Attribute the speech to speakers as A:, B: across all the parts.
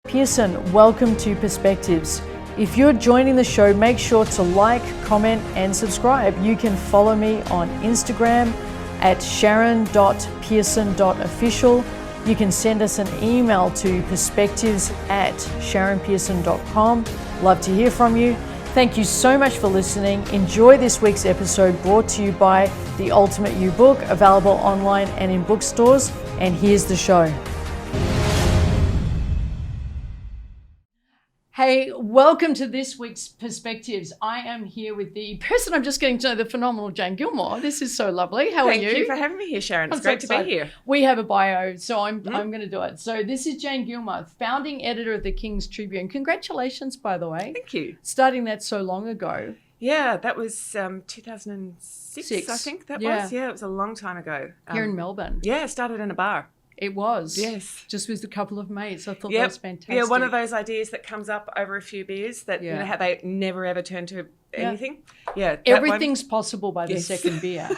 A: Pearson, welcome to Perspectives. If you're joining the show, make sure to like, comment, and subscribe. You can follow me on Instagram at sharon.pearson.official. You can send us an email to perspectives@sharonpearson.com. Love to hear from you. Thank you so much for listening. Enjoy this week's episode brought to you by The Ultimate You book, available online and in bookstores. And here's the show. Hey, welcome to this week's Perspectives. I am here with the person I'm just getting to know, the phenomenal Jane Gilmore. This is so lovely. How are you?
B: Thank you for having me here, Sharon. It's great to be here.
A: We have a bio, so I'm going to do it. So this is Jane Gilmore, founding editor of the King's Tribune. Congratulations, by the way.
B: Thank you.
A: Starting that so long ago.
B: Yeah, that was 2006, I think that was. Yeah, it was a long time ago.
A: Here in Melbourne.
B: Yeah, I started in a bar.
A: It was.
B: Yes.
A: Just with a couple of mates. I thought that was fantastic.
B: Yeah, one of those ideas that comes up over a few beers that you know how they never ever turn to anything. Yeah.
A: Everything's possible by the second beer.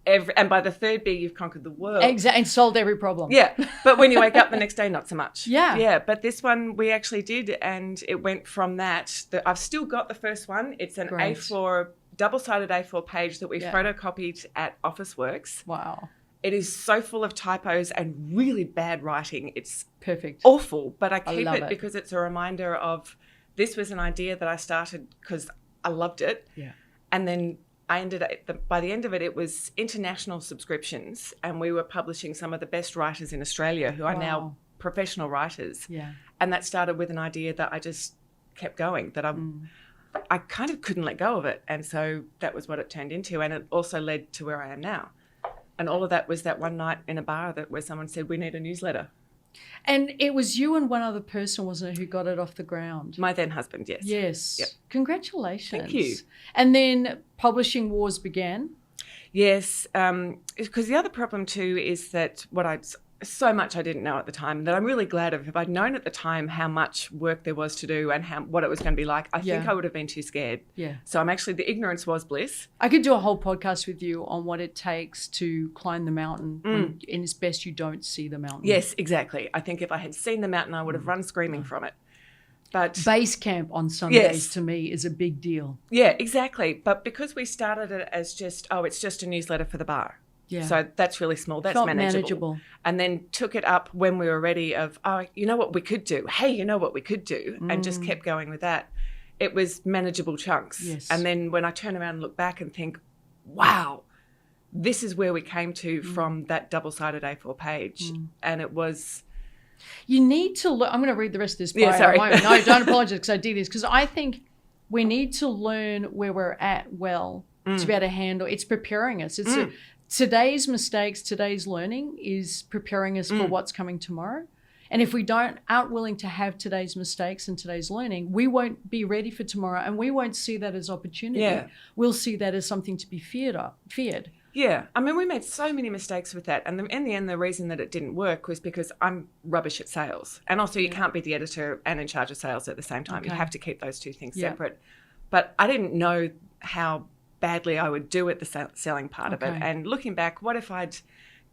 B: And by the third beer, you've conquered the world.
A: Exactly. And solved every problem.
B: Yeah. But when you wake up the next day, not so much.
A: Yeah.
B: Yeah. But this one we actually did, and it went from that. I've still got the first one. It's an A4, double-sided A4 page that we photocopied at Officeworks.
A: Wow.
B: It is so full of typos and really bad writing. It's
A: perfect,
B: awful, but I keep it because it's a reminder of this was an idea that I started because I loved it.
A: Yeah.
B: And then I ended up, by the end of it, it was international subscriptions, and we were publishing some of the best writers in Australia who are now professional writers.
A: Yeah.
B: And that started with an idea that I just kept going, that I kind of couldn't let go of it. And so that was what it turned into. And it also led to where I am now. And all of that was that one night in a bar where someone said, we need a newsletter.
A: And it was you and one other person, wasn't it, who got it off the ground?
B: My then husband, yes.
A: Yes.
B: Yep.
A: Congratulations.
B: Thank you.
A: And then publishing wars began?
B: Yes, because the other problem too is that so much I didn't know at the time that I'm really glad of. If I'd known at the time how much work there was to do and what it was going to be like, I think I would have been too scared.
A: Yeah.
B: So the ignorance was bliss.
A: I could do a whole podcast with you on what it takes to climb the mountain and it's best you don't see the mountain.
B: Yes, exactly. I think if I had seen the mountain, I would have run screaming from it. But
A: base camp on Sundays to me is a big deal.
B: Yeah, exactly. But because we started it as just, it's just a newsletter for the bar.
A: Yeah.
B: So that's really small. That's manageable. And then took it up when we were ready of, you know what we could do? Hey, you know what we could do? And just kept going with that. It was manageable chunks.
A: Yes.
B: And then when I turn around and look back and think, wow, this is where we came to from that double-sided A4 page. And it was...
A: You need to learn... I'm going to read the rest of this bio.
B: Yeah, sorry.
A: No, don't apologise because I did this. Because I think we need to learn where we're at to be able to handle... It's preparing us. It's today's mistakes, today's learning is preparing us for what's coming tomorrow. And if we aren't willing to have today's mistakes and today's learning, we won't be ready for tomorrow, and we won't see that as opportunity. Yeah. We'll see that as something to be feared.
B: Yeah. I mean, we made so many mistakes with that. And in the end, the reason that it didn't work was because I'm rubbish at sales. And also you can't be the editor and in charge of sales at the same time. You have to keep those two things separate. But I didn't know how badly I would do at the selling part of it. And looking back, what if I'd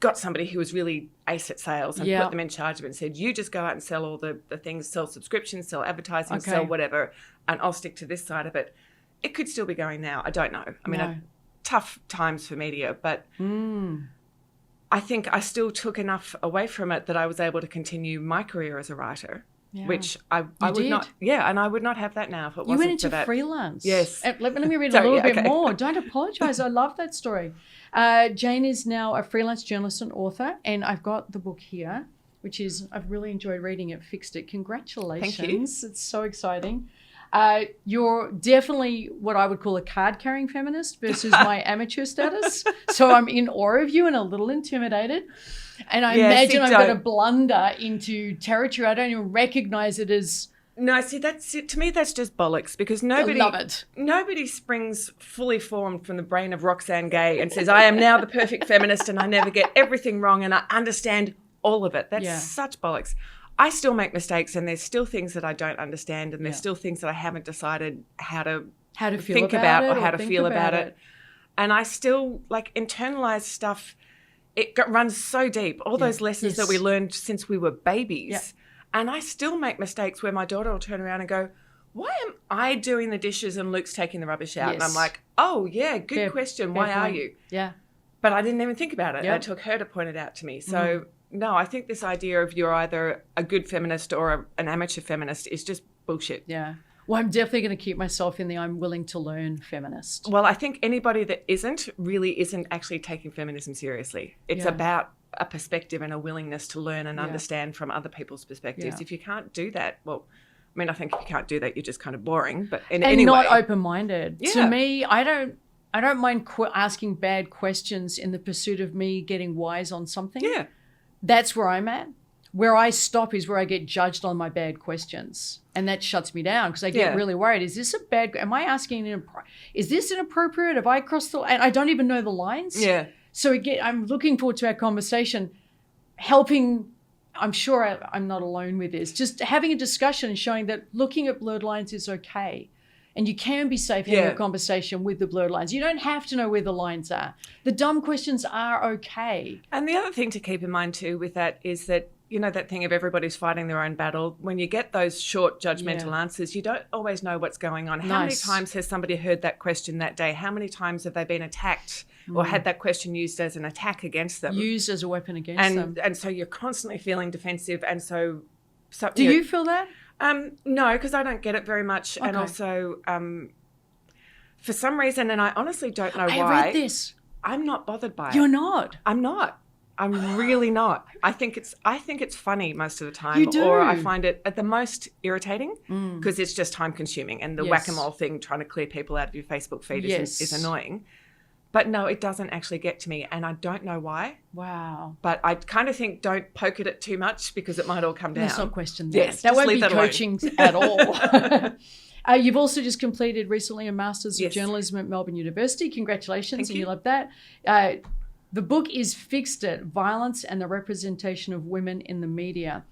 B: got somebody who was really ace at sales and put them in charge of it and said, you just go out and sell all the things, sell subscriptions, sell advertising, sell whatever, and I'll stick to this side of it. It could still be going now. I don't know. I mean, tough times for media, but I think I still took enough away from it that I was able to continue my career as a writer. Yeah. Which I would not, and I would not have that now if it wasn't for that.
A: You went into freelance.
B: Yes.
A: Let me read a little bit more. Don't apologise. I love that story. Jane is now a freelance journalist and author, and I've got the book here, which is, I've really enjoyed reading it, Fixed It. Congratulations.
B: Thank you.
A: It's so exciting. You're definitely what I would call a card-carrying feminist versus my amateur status. So I'm in awe of you and a little intimidated. And I imagine I'm going to blunder into territory. I don't even recognise it as...
B: No, see, to me, that's just bollocks because nobody springs fully formed from the brain of Roxane Gay and says, I am now the perfect feminist and I never get everything wrong and I understand all of it. That's such bollocks. I still make mistakes and there's still things that I don't understand and there's still things that I haven't decided how to think about or how to feel about it. And I still internalize stuff. It runs so deep. All those lessons that we learned since we were babies. And I still make mistakes where my daughter will turn around and go, why am I doing the dishes and Luke's taking the rubbish out? Yes. And I'm like, oh, yeah, good question. Why are you?
A: Yeah.
B: But I didn't even think about it. Yep. It took her to point it out to me. So, no, I think this idea of you're either a good feminist or an amateur feminist is just bullshit.
A: Yeah. Well, I'm definitely going to keep myself in the I'm willing to learn feminist.
B: Well, I think anybody that really isn't actually taking feminism seriously. It's about a perspective and a willingness to learn and understand from other people's perspectives. Yeah. If you can't do that, well, I mean, I think if you can't do that, you're just kind of boring. But anyway,
A: not open-minded. Yeah. To me, I don't mind asking bad questions in the pursuit of me getting wise on something.
B: Yeah. That's
A: where I'm at. Where I stop is where I get judged on my bad questions. And that shuts me down because I get really worried. Is this am I asking, is this inappropriate? Have I crossed the, and I don't even know the lines.
B: Yeah.
A: So again, I'm looking forward to our conversation, helping, I'm sure I'm not alone with this, just having a discussion and showing that looking at blurred lines is okay. And you can be safe having a conversation with the blurred lines. You don't have to know where the lines are. The dumb questions are okay.
B: And the other thing to keep in mind too with that is that, you know, that thing of everybody's fighting their own battle. When you get those short judgmental answers, you don't always know what's going on. How many times has somebody heard that question that day? How many times have they been attacked or had that question used as an attack against them?
A: Used as a weapon against them.
B: And so you're constantly feeling defensive. And so
A: do you feel that?
B: No, because I don't get it very much. Okay. And also, for some reason, and I honestly don't know why.
A: I read this.
B: I'm not bothered by it.
A: You're not?
B: I'm not. I'm really not. I think it's funny most of the time.
A: You do.
B: Or I find it at the most irritating because it's just time consuming, and the whack-a-mole thing trying to clear people out of your Facebook feed is annoying. But no, it doesn't actually get to me, and I don't know why.
A: Wow.
B: But I kind of think don't poke at it too much because it might all come down.
A: Let's not question that.
B: Yes,
A: that won't
B: be
A: coaching at all. You've also just completed recently a Master's of Journalism at Melbourne University. Congratulations.
B: Thank you.
A: You love that. The book is Fixed It, Violence and the Representation of Women in the Media.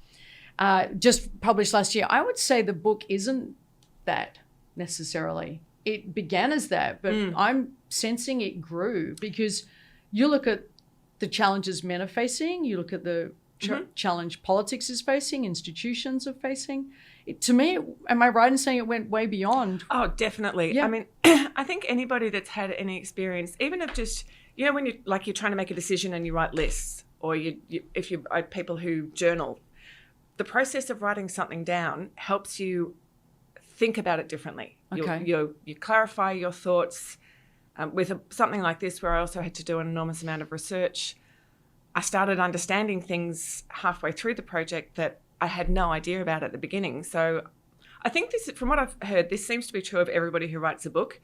A: Just published last year. I would say the book isn't that necessarily. It began as that, but I'm sensing it grew because you look at the challenges men are facing, you look at the challenge politics is facing, institutions are facing. To me, am I right in saying it went way beyond?
B: Oh, definitely. Yeah. I mean, I think anybody that's had any experience, even of just, you know, when you're trying to make a decision and you write lists, or if you people who journal, the process of writing something down helps you think about it differently.
A: Okay.
B: You clarify your thoughts. With something like this, where I also had to do an enormous amount of research, I started understanding things halfway through the project that I had no idea about at the beginning. So I think this, from what I've heard, this seems to be true of everybody who writes a book.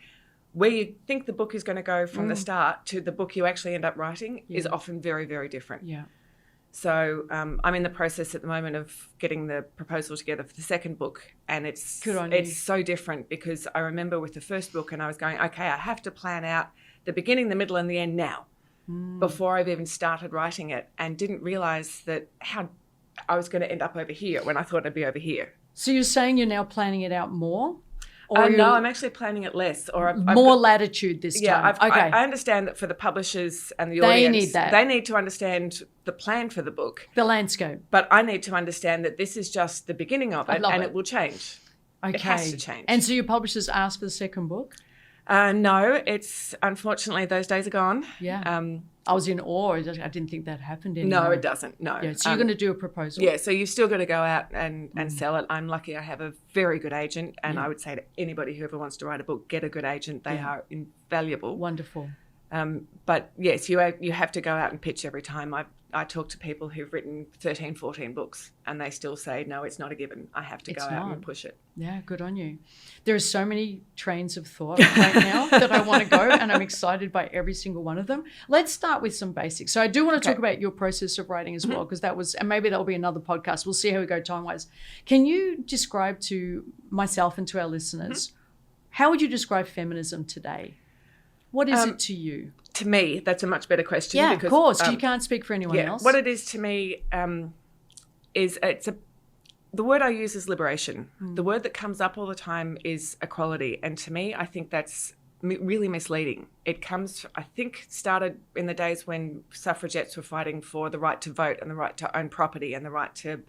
B: Where you think the book is going to go from the start to the book you actually end up writing is often very, very different.
A: Yeah.
B: So I'm in the process at the moment of getting the proposal together for the second book, and it's so different because I remember with the first book and I was going, okay, I have to plan out the beginning, the middle and the end now before I've even started writing it, and didn't realise that how I was going to end up over here when I thought I'd be over here.
A: So you're saying you're now planning it out more?
B: No, I'm actually planning it less. Or
A: more latitude this time.
B: Yeah,
A: okay.
B: I understand that for the publishers and the audience, they need to understand the plan for the book.
A: The landscape.
B: But I need to understand that this is just the beginning of it, and it will change.
A: Okay.
B: It has to change.
A: And so your publishers asked for the second book?
B: No, it's unfortunately those days are gone.
A: Yeah. I was in awe. I didn't think that happened anymore.
B: No, it doesn't. No.
A: Yeah, so you're going to do a proposal.
B: Yeah, so you've still got to go out and sell it. I'm lucky I have a very good agent, and I would say to anybody who ever wants to write a book, get a good agent. They are invaluable.
A: Wonderful.
B: But yes, you have to go out and pitch every time. I talk to people who've written 13, 14 books, and they still say, no, it's not a given. I have to go out and push it.
A: Yeah, good on you. There are so many trains of thought right now that I want to go, and I'm excited by every single one of them. Let's start with some basics. So I do want to talk about your process of writing as well, because and maybe that'll be another podcast. We'll see how we go time-wise. Can you describe to myself and to our listeners, how would you describe feminism today? What is it to you?
B: To me, that's a much better question.
A: Yeah, because, of course. You can't speak for anyone else.
B: What it is to me is the word I use is liberation. The word that comes up all the time is equality. And to me, I think that's really misleading. It started in the days when suffragettes were fighting for the right to vote and the right to own property and the right to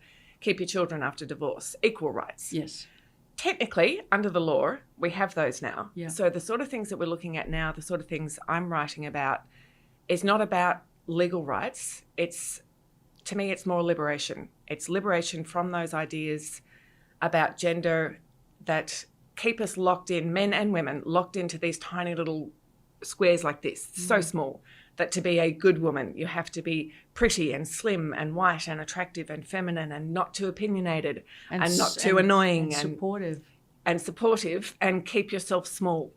B: keep your children after divorce, equal rights.
A: Yes.
B: Technically, under the law, we have those now.
A: Yeah.
B: So the sort of things that we're looking at now, the sort of things I'm writing about, is not about legal rights. To me, it's more liberation. It's liberation from those ideas about gender that keep us locked in, men and women, locked into these tiny little squares like this, so small, that to be a good woman, you have to be pretty and slim and white and attractive and feminine and not too opinionated and not too annoying and supportive and keep yourself small.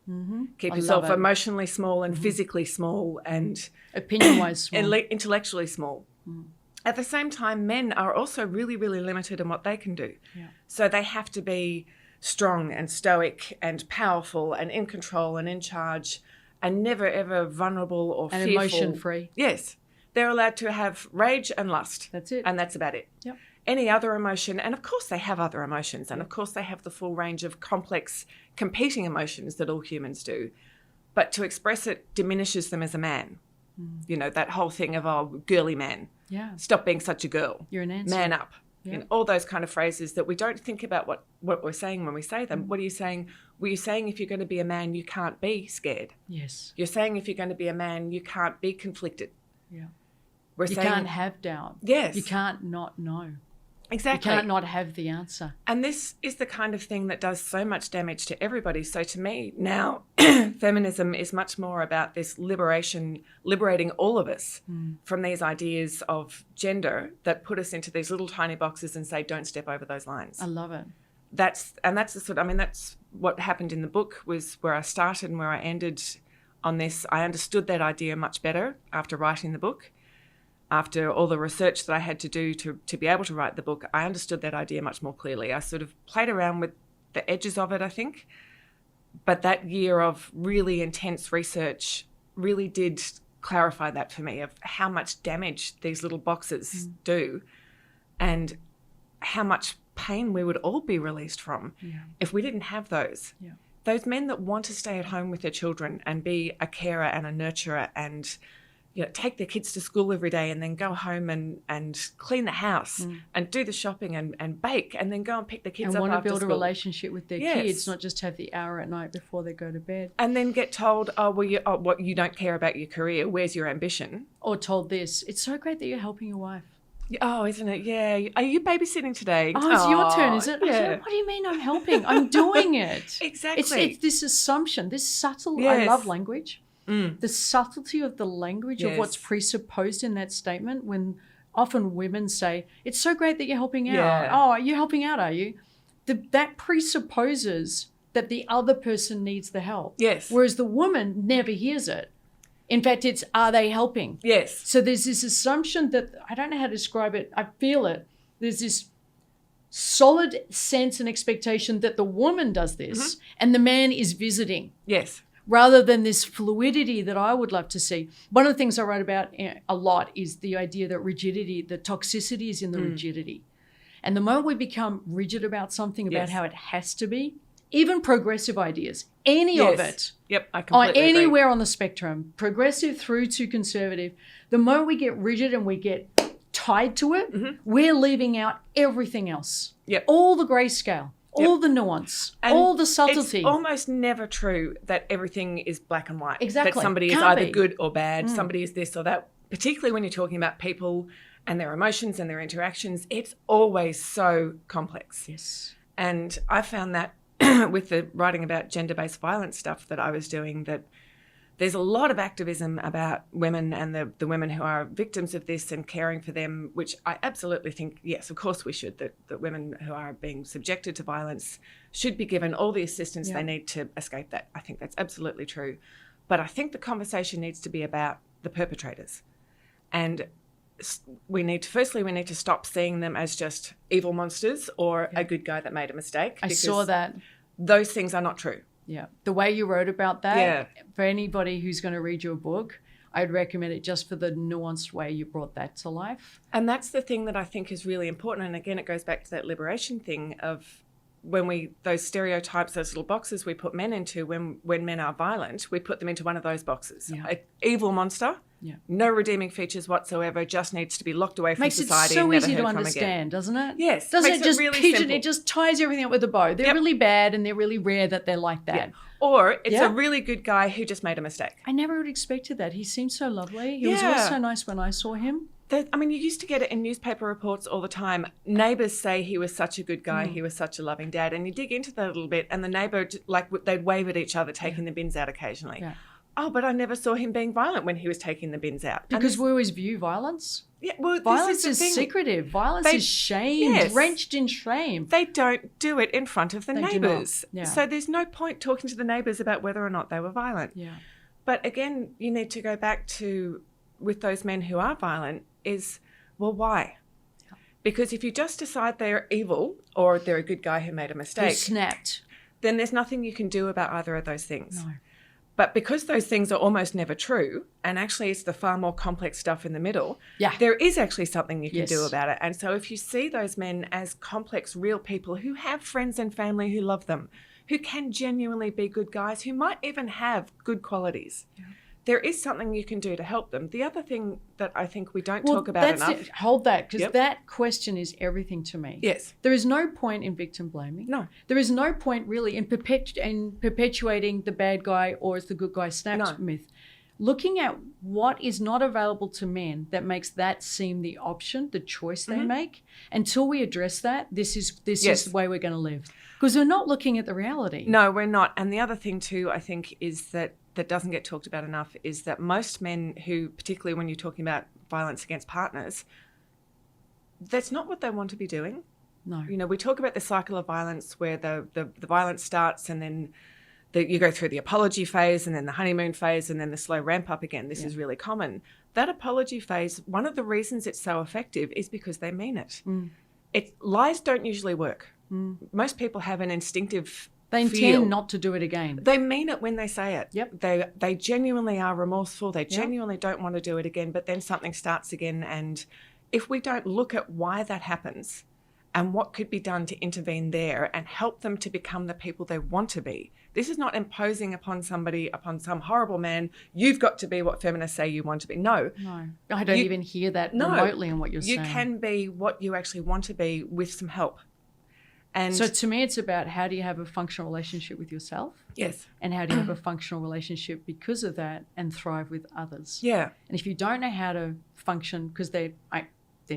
B: Keep yourself emotionally small and physically small and
A: opinion-wise small.
B: Intellectually small. At the same time, men are also really, really limited in what they can do.
A: Yeah.
B: So they have to be strong and stoic and powerful and in control and in charge and never, ever vulnerable or
A: and
B: fearful.
A: emotion-free.
B: Yes. They're allowed to have rage and lust.
A: That's it.
B: And that's about it.
A: Yep.
B: Any other emotion, and of course they have other emotions, and of course they have the full range of complex competing emotions that all humans do. But to express it diminishes them as a man. You know, that whole thing of, oh, girly man.
A: Yeah.
B: Stop being such a girl.
A: You're an answer.
B: Man up.
A: Yeah.
B: You know, all those kind of phrases that we don't think about what we're saying when we say them. What are you saying? Were you saying if you're going to be a man, you can't be scared?
A: Yes.
B: You're saying if you're going to be a man, you can't be conflicted.
A: Yeah.
B: We're
A: You
B: saying,
A: can't have doubt.
B: Yes.
A: You can't not know.
B: Exactly.
A: You can't not have the answer.
B: And this is the kind of thing that does so much damage to everybody. So to me, now feminism is much more about this liberating all of us from these ideas of gender that put us into these little tiny boxes and say, don't step over those lines.
A: I love it.
B: That's what happened in the book, was where I started and where I ended on this. I understood that idea much better after writing the book. After all the research that I had to do to be able to write the book, I understood that idea much more clearly. I sort of played around with the edges of it, I think. But that year of really intense research really did clarify that for me, of how much damage these little boxes do and how much pain we would all be released from if we didn't have those. Yeah. Those men that want to stay at home with their children and be a carer and a nurturer and take their kids to school every day and then go home and clean the house and do the shopping and bake and then go and pick the kids up after school.
A: And want to build a relationship with their kids, not just have the hour at night before they go to bed.
B: And then get told, you don't care about your career. Where's your ambition?
A: Or told this, it's so great that you're helping your wife.
B: Oh, isn't it? Yeah. Are you babysitting today?
A: Oh, it's your turn, is it?
B: Yeah.
A: What do you mean I'm helping? I'm doing it.
B: Exactly.
A: It's this assumption, this subtle, I love language. The subtlety of the language of what's presupposed in that statement, when often women say, it's so great that you're helping out.
B: Yeah.
A: Oh, you're helping out, are you? That presupposes that the other person needs the help.
B: Yes.
A: Whereas the woman never hears it. In fact, it's, are they helping?
B: Yes.
A: So there's this assumption that, I don't know how to describe it, I feel it. There's this solid sense and expectation that the woman does this and the man is visiting.
B: Yes.
A: Rather than this fluidity that I would love to see. One of the things I write about a lot is the idea that rigidity, the toxicity is in the rigidity. And the moment we become rigid about something, about how it has to be, even progressive ideas, any of it,
B: yep, I completely agree.
A: Anywhere on the spectrum, progressive through to conservative, the moment we get rigid and we get tied to it, we're leaving out everything else.
B: Yep.
A: All the grayscale. All the nuance, and all the subtlety.
B: It's almost never true that everything is black and white.
A: Exactly.
B: That somebody is either good or bad, somebody is this or that. Particularly when you're talking about people and their emotions and their interactions, it's always so complex.
A: Yes.
B: And I found that with the writing about gender-based violence stuff that I was doing, that there's a lot of activism about women and the women who are victims of this and caring for them, which I absolutely think, yes, of course we should, that women who are being subjected to violence should be given all the assistance they need to escape that. I think that's absolutely true. But I think the conversation needs to be about the perpetrators. And we need to stop seeing them as just evil monsters or a good guy that made a mistake.
A: I saw that.
B: Those things are not true.
A: Yeah. The way you wrote about that, for anybody who's going to read your book, I'd recommend it just for the nuanced way you brought that to life.
B: And that's the thing that I think is really important. And again, it goes back to that liberation thing of those stereotypes, those little boxes we put men into when men are violent, we put them into one of those boxes. Yeah. An evil monster, no redeeming features whatsoever, just needs to be locked away from society.
A: Makes it so
B: and never
A: easy
B: heard
A: to
B: from
A: understand,
B: again.
A: doesn't it?
B: Yes.
A: Doesn't it just
B: really
A: pigeon?
B: simple.
A: It just ties everything up with a bow. They're really bad and they're really rare that they're like that.
B: Yeah. Or it's a really good guy who just made a mistake.
A: I never would have expected that. He seemed so lovely. He was always so nice when I saw him.
B: You used to get it in newspaper reports all the time. Neighbours say he was such a good guy, he was such a loving dad. And you dig into that a little bit, and the neighbour, they'd wave at each other, taking the bins out occasionally. Yeah. Oh, but I never saw him being violent when he was taking the bins out.
A: Because we always view violence.
B: Yeah, well,
A: violence is secretive. Violence is shame, drenched in shame.
B: They don't do it in front of the neighbours. Yeah. So there's no point talking to the neighbours about whether or not they were violent. Yeah. But again, you need to go back to, with those men who are violent, is, well, why? Yeah. Because if you just decide they're evil or they're a good guy who made a mistake,
A: who snapped,
B: then there's nothing you can do about either of those things.
A: No.
B: But because those things are almost never true, and actually it's the far more complex stuff in the middle, there is actually something you can do about it. And so if you see those men as complex, real people who have friends and family who love them, who can genuinely be good guys, who might even have good qualities, there is something you can do to help them. The other thing that I think we don't talk about enough...
A: Hold that, because that question is everything to me.
B: Yes.
A: There is no point in victim blaming.
B: No.
A: There is no point really in perpetuating the bad guy or as the good guy snapped myth. Looking at what is not available to men that makes that seem the option, the choice they make, until we address that, this is the way we're going to live. Because we're not looking at the reality.
B: No, we're not. And the other thing too, I think, is that doesn't get talked about enough is that most men who, particularly when you're talking about violence against partners, that's not what they want to be doing.
A: No.
B: You know, we talk about the cycle of violence where the violence starts and then you go through the apology phase and then the honeymoon phase and then the slow ramp up again. This is really common. That apology phase, one of the reasons it's so effective is because they mean it. Lies don't usually work. Most people have an instinctive
A: They intend not to do it again.
B: They mean it when they say it.
A: Yep.
B: They genuinely are remorseful. They genuinely don't want to do it again, but then something starts again. And if we don't look at why that happens and what could be done to intervene there and help them to become the people they want to be, this is not imposing upon somebody, upon some horrible man, you've got to be what feminists say you want to be. No.
A: I don't even hear that remotely in what you're saying.
B: You can be what you actually want to be with some help. And
A: so to me, it's about how do you have a functional relationship with yourself?
B: Yes.
A: And how do you have a functional relationship because of that and thrive with others?
B: Yeah.
A: And if you don't know how to function, because they're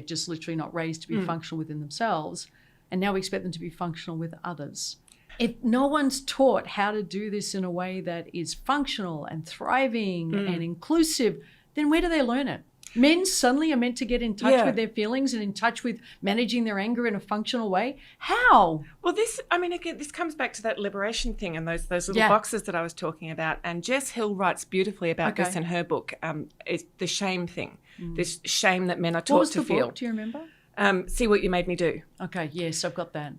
A: just literally not raised to be functional within themselves, and now we expect them to be functional with others. If no one's taught how to do this in a way that is functional and thriving and inclusive, then where do they learn it? Men suddenly are meant to get in touch with their feelings and in touch with managing their anger in a functional way. How?
B: Well, this comes back to that liberation thing and those little boxes that I was talking about. And Jess Hill writes beautifully about this in her book. It's the shame thing, this shame that men are taught to feel.
A: What was the book? Do you remember?
B: See What You Made Me Do.
A: Okay, yes, I've got that.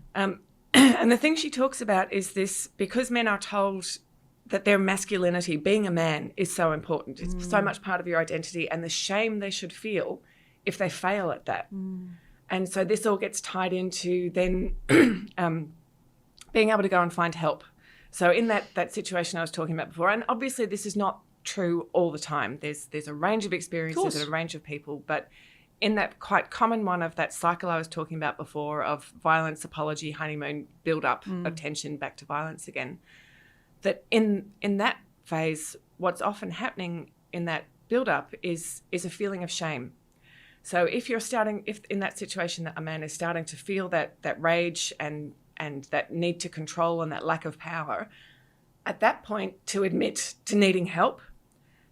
B: And the thing she talks about is this, because men are told that their masculinity, being a man, is so important. It's so much part of your identity, and the shame they should feel if they fail at that. And so this all gets tied into then being able to go and find help. So in that situation I was talking about before, and obviously this is not true all the time. There's a range of experiences and a range of people, but in that quite common one of that cycle I was talking about before of violence, apology, honeymoon, build-up of tension, back to violence again, that in that phase, what's often happening in that build-up is a feeling of shame. So if in that situation that a man is starting to feel that rage and that need to control and that lack of power, at that point to admit to needing help,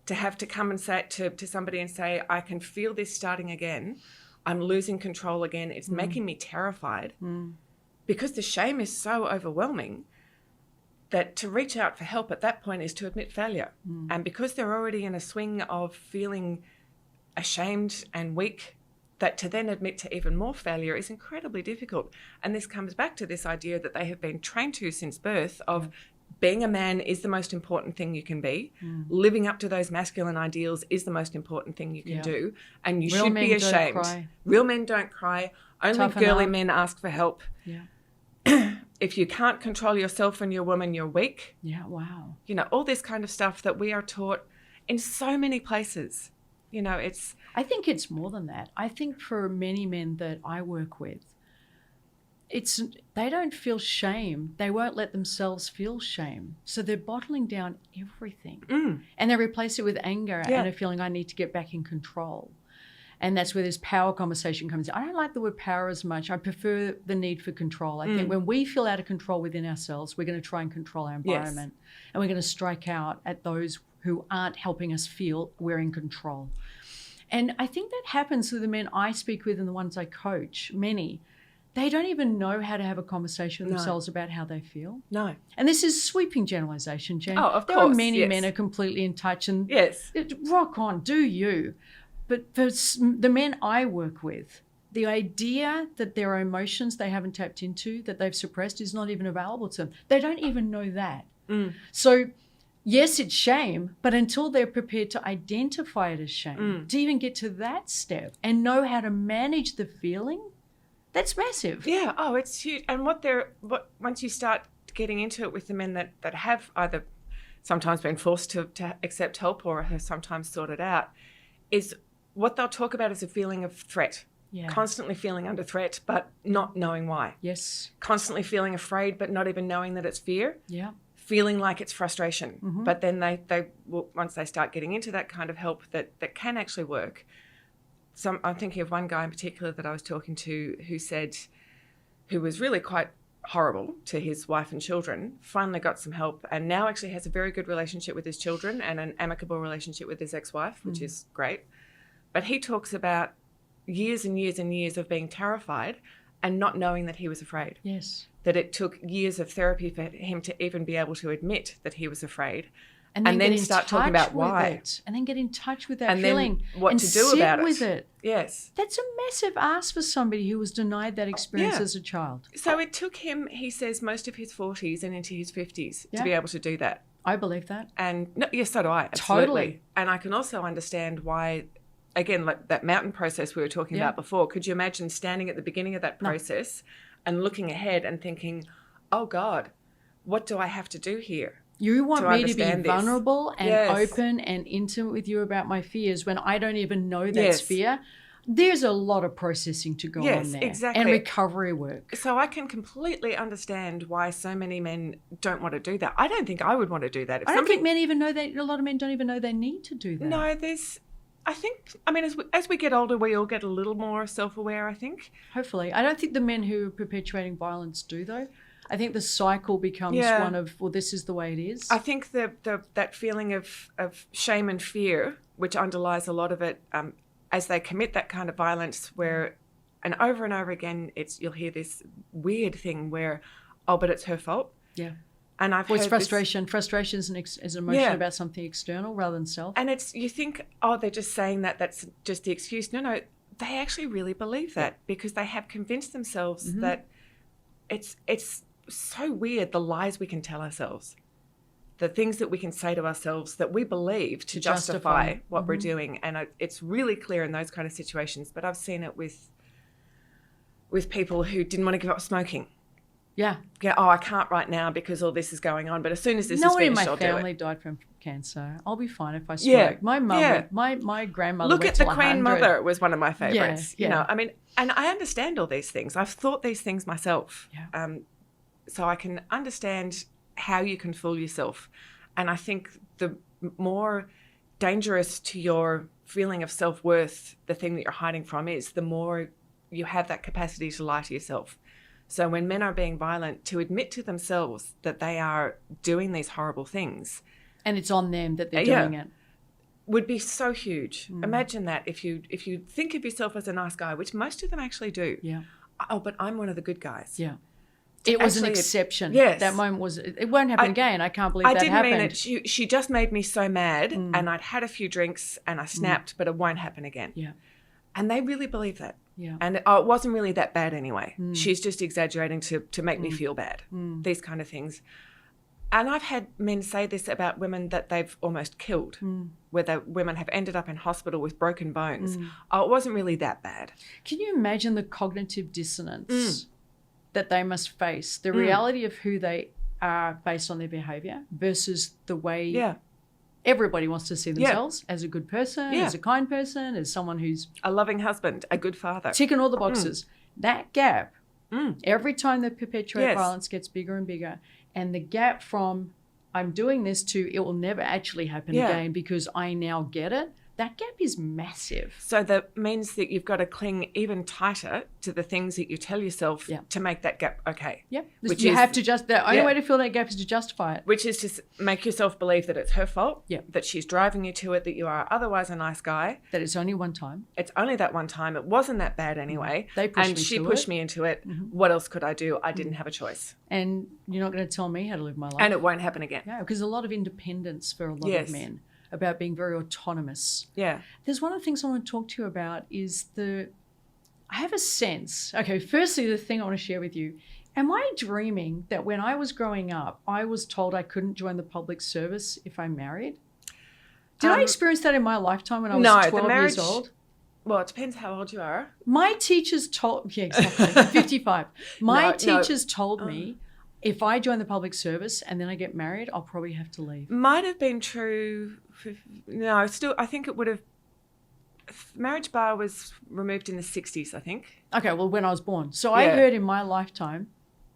B: to have to come and say to somebody and say, I can feel this starting again. I'm losing control again. It's making me terrified because the shame is so overwhelming that to reach out for help at that point is to admit failure. And because they're already in a swing of feeling ashamed and weak, that to then admit to even more failure is incredibly difficult. And this comes back to this idea that they have been trained to since birth of being a man is the most important thing you can be. Living up to those masculine ideals is the most important thing you can do. And you should be ashamed. Real men don't cry. Only girly men ask for help. if you can't control yourself and you're a woman, you're weak.
A: Yeah, wow.
B: You know, all this kind of stuff that we are taught in so many places. You know, it's...
A: I think it's more than that. I think for many men that I work with, they don't feel shame. They won't let themselves feel shame. So they're bottling down everything. And they replace it with anger and a feeling I need to get back in control. And that's where this power conversation comes in. I don't like the word power as much. I prefer the need for control. I think when we feel out of control within ourselves, we're going to try and control our environment. And we're going to strike out at those who aren't helping us feel we're in control. And I think that happens to the men I speak with and the ones I coach, many. They don't even know how to have a conversation with themselves about how they feel.
B: No.
A: And this is sweeping generalisation, Jane.
B: Oh, of course.
A: There are many men who are completely in touch and rock on, do you. But for the men I work with, the idea that there are emotions they haven't tapped into, that they've suppressed, is not even available to them. They don't even know that. So, yes, it's shame, but until they're prepared to identify it as shame, to even get to that step and know how to manage the feeling, that's massive.
B: Yeah. Oh, it's huge. And once you start getting into it with the men that have either sometimes been forced to accept help or have sometimes sorted out, is what they'll talk about is a feeling of threat. Yeah. Constantly feeling under threat, but not knowing why.
A: Yes. Constantly
B: feeling afraid, but not even knowing that it's fear.
A: Yeah.
B: Feeling like it's frustration. But then they will, once they start getting into that kind of help that can actually work. I'm thinking of one guy in particular that I was talking to who was really quite horrible to his wife and children, finally got some help and now actually has a very good relationship with his children and an amicable relationship with his ex-wife, which is great. But he talks about years and years and years of being terrified and not knowing that he was afraid.
A: Yes.
B: That it took years of therapy for him to even be able to admit that he was afraid.
A: And then start talking about why. And then get in touch with that
B: and
A: feeling.
B: Then what to do about it.
A: And sit with it.
B: Yes.
A: That's a massive ask for somebody who was denied that experience as a child.
B: So it took him, he says, most of his 40s and into his 50s to be able to do that.
A: I believe that.
B: And yes, so do I. Absolutely. Totally. And I can also understand why, again, like that mountain process we were talking about before. Could you imagine standing at the beginning of that process and looking ahead and thinking, oh God, what do I have to do here?
A: You want me to be vulnerable and open and intimate with you about my fears when I don't even know that's fear? There's a lot of processing to go on there.
B: Exactly.
A: And recovery work.
B: So I can completely understand why so many men don't want to do that. I don't think I would want to do that.
A: I don't think men even know that. A lot of men don't even know they need to do that.
B: No, as we get older, we all get a little more self-aware, I think.
A: Hopefully. I don't think the men who are perpetuating violence do, though. I think the cycle becomes one of, well, this is the way it is.
B: I think that feeling of shame and fear, which underlies a lot of it, as they commit that kind of violence, where, and over again, you'll hear this weird thing where, oh, but it's her fault.
A: Yeah.
B: And
A: it's frustration. Frustration is an emotion about something external rather than self.
B: And you think, oh, they're just saying that's just the excuse. No, they actually really believe that because they have convinced themselves that it's so weird, the lies we can tell ourselves, the things that we can say to ourselves that we believe to justify what we're doing. And it's really clear in those kind of situations. But I've seen it with people who didn't want to give up smoking.
A: Yeah.
B: Yeah. Oh, I can't right now because all this is going on. But as soon as this is finished, I'll do it.
A: No one in my family died from cancer. I'll be fine if I smoke. Yeah. My mum, my grandmother.
B: Look at the Queen Mother was one of my favourites.
A: Yeah.
B: You know, I mean, and I understand all these things. I've thought these things myself.
A: Yeah.
B: So I can understand how you can fool yourself. And I think the more dangerous to your feeling of self-worth, the thing that you're hiding from is, the more you have that capacity to lie to yourself. So when men are being violent, to admit to themselves that they are doing these horrible things.
A: And it's on them that they're doing it.
B: Would be so huge. Imagine that if you think of yourself as a nice guy, which most of them actually do.
A: Yeah.
B: Oh, but I'm one of the good guys.
A: Yeah. It was an exception. Yes. That moment was, it won't happen again. I can't believe that happened.
B: I didn't mean it. She just made me so mad and I'd had a few drinks and I snapped, but it won't happen again.
A: Yeah.
B: And they really believe that.
A: Yeah.
B: And it wasn't really that bad anyway. She's just exaggerating to make me feel bad. These kind of things. And I've had men say this about women that they've almost killed, where women have ended up in hospital with broken bones. Oh, it wasn't really that bad.
A: Can you imagine the cognitive dissonance that they must face, the reality of who they are based on their behavior versus the way everybody wants to see themselves as a good person, as a kind person, as someone who's
B: a loving husband, a good father.
A: Ticking all the boxes. That gap, every time they perpetuate violence gets bigger and bigger. And the gap from I'm doing this to it will never actually happen again because I now get it. That gap is massive.
B: So that means that you've got to cling even tighter to the things that you tell yourself to make that gap okay.
A: Yep. Which you have to the only way to fill that gap is to justify it.
B: Which is to make yourself believe that it's her fault, that she's driving you to it, that you are otherwise a nice guy.
A: That it's only one time.
B: It's only that one time. It wasn't that bad anyway.
A: They pushed me to it.
B: She pushed me into it. What else could I do? I didn't have a choice.
A: And you're not going to tell me how to live my life.
B: And it won't happen again.
A: Yeah, because a lot of independence for a lot of men. About being very autonomous.
B: Yeah.
A: There's one of the things I want to talk to you about is I have a sense, okay, firstly, the thing I want to share with you, am I dreaming that when I was growing up, I was told I couldn't join the public service if I married? Did I experience that in my lifetime when I was 12 years old?
B: Well, it depends how old you are.
A: My teachers told, exactly, 55. My teachers told me, if I join the public service and then I get married, I'll probably have to leave.
B: Might have been true. Still, I think it would have. Marriage bar was removed in the 60s, I think.
A: Okay, well, when I was born. So I heard in my lifetime,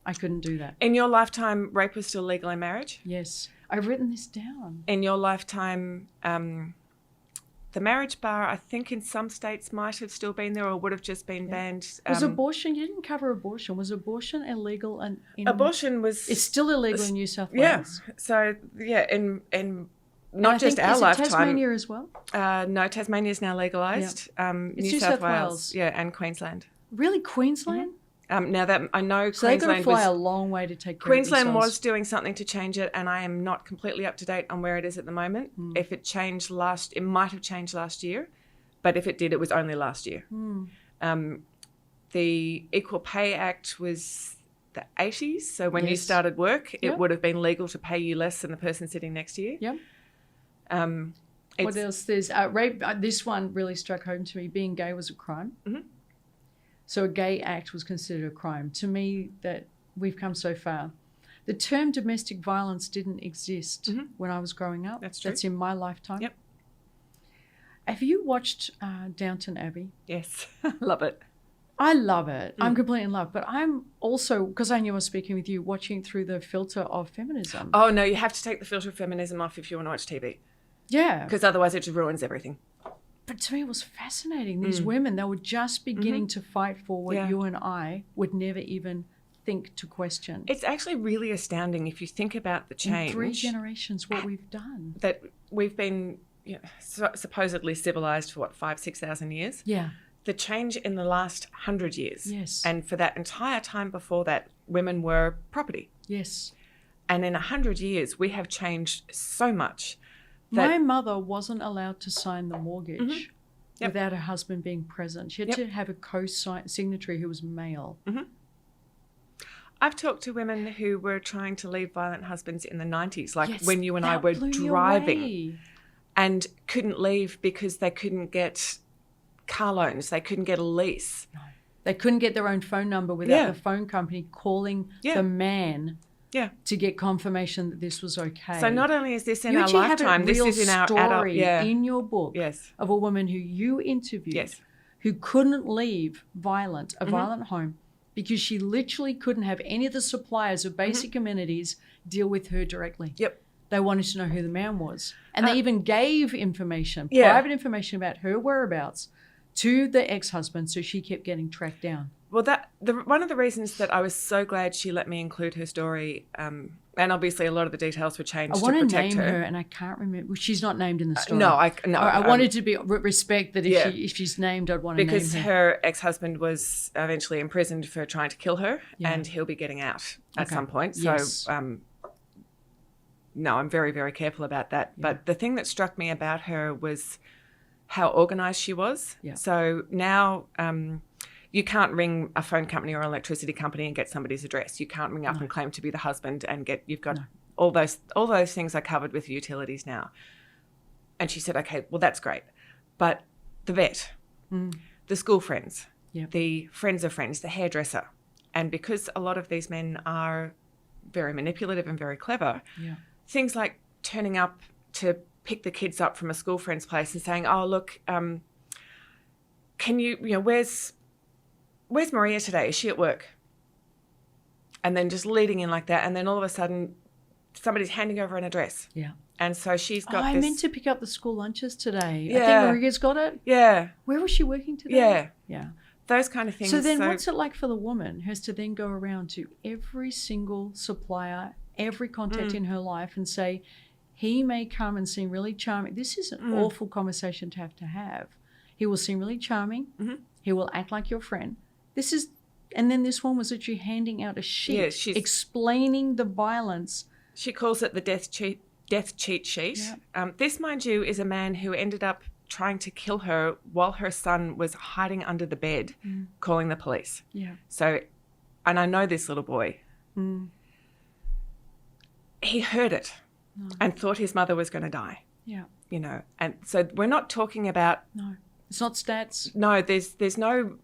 A: I couldn't do that.
B: In your lifetime, rape was still legal in marriage?
A: Yes. I've written this down.
B: In your lifetime, the marriage bar, I think in some states might have still been there or would have just been banned.
A: Was abortion, you didn't cover abortion. Was abortion illegal?
B: Abortion was...
A: It's still illegal in New South Wales.
B: Yeah. So, in not just our lifetime.
A: Tasmania as well?
B: No, Tasmania is now legalised.
A: Yeah.
B: New South Wales. Yeah, and Queensland.
A: Really? Queensland?
B: Now that I know
A: so
B: Queensland
A: they've got to fly a long way to take care
B: Queensland
A: of themselves.
B: was doing something to change it, and I am not completely up to date on where it is at the moment. If it changed it might have changed last year, but if it did, it was only last year. The Equal Pay Act was the 80s, so when you started work, it would have been legal to pay you less than the person sitting next to you.
A: Yep. What else? There's rape. This one really struck home to me. Being gay was a crime. So a gay act was considered a crime. To me, that we've come so far. The term domestic violence didn't exist when I was growing up.
B: That's true.
A: That's in my lifetime.
B: Yep.
A: Have you watched Downton Abbey?
B: Yes. Love it.
A: I love it. I'm completely in love. But I'm also, because I knew I was speaking with you, watching through the filter of feminism.
B: Oh, no, you have to take the filter of feminism off if you want to watch TV.
A: Yeah.
B: Because otherwise it just ruins everything.
A: But to me, it was fascinating. These women, they were just beginning to fight for what you and I would never even think to question.
B: It's actually really astounding if you think about the change.
A: In 3 generations, what we've done.
B: That we've been supposedly civilized for, 5,000-6,000 years?
A: Yeah.
B: The change in the last 100 years.
A: Yes.
B: And for that entire time before that, women were property.
A: Yes.
B: And in 100 years, we have changed so much.
A: My mother wasn't allowed to sign the mortgage without her husband being present. She had to have a co-signatory who was male.
B: I've talked to women who were trying to leave violent husbands in the 90s, like when you and I were driving and couldn't leave because they couldn't get car loans. They couldn't get a lease.
A: No. They couldn't get their own phone number without the phone company calling the man to get confirmation that this was okay.
B: So not only is this in our lifetime, this is in our adult...
A: in your book of a woman who you interviewed who couldn't leave a violent home because she literally couldn't have any of the suppliers of basic amenities deal with her directly.
B: Yep.
A: They wanted to know who the man was. And they even gave information, private information about her whereabouts to the ex-husband, so she kept getting tracked down.
B: Well, one of the reasons that I was so glad she let me include her story, and obviously a lot of the details were changed to protect her.
A: I want to name her, and I can't remember. She's not named in the story.
B: I
A: wanted to be respect that if she's named, I'd want to name her.
B: Because her ex-husband was eventually imprisoned for trying to kill her, and he'll be getting out at some point. So, no, I'm very, very careful about that. Yeah. But the thing that struck me about her was how organised she was. Yeah. So now you can't ring a phone company or an electricity company and get somebody's address. You can't ring up and claim to be the husband and you've got all those things are covered with utilities now. And she said, okay, well, that's great. But the vet, the school friends, the friends of friends, the hairdresser, And because a lot of these men are very manipulative and very clever, things like turning up to pick the kids up from a school friend's place and saying, oh, look, can you, where's Maria today? Is she at work? And then just leading in like that. And then all of a sudden, somebody's handing over an address.
A: Yeah.
B: And so she's got
A: I meant to pick up the school lunches today.
B: Yeah.
A: I think Maria's got it.
B: Yeah.
A: Where was she working today?
B: Yeah.
A: Yeah.
B: Those kind of things.
A: So then what's it like for the woman who has to then go around to every single supplier, every contact in her life and say, he may come and seem really charming. This is an awful conversation to have. He will seem really charming. Mm-hmm. He will act like your friend. And then this one was literally handing out a sheet explaining the violence. She calls it the death cheat sheet.
B: Yeah. This, mind you, is a man who ended up trying to kill her while her son was hiding under the bed, calling the police.
A: Yeah.
B: So, and I know this little boy. He heard it and thought his mother was going to die.
A: Yeah.
B: And so we're not talking about...
A: No, it's not stats.
B: No, there's no...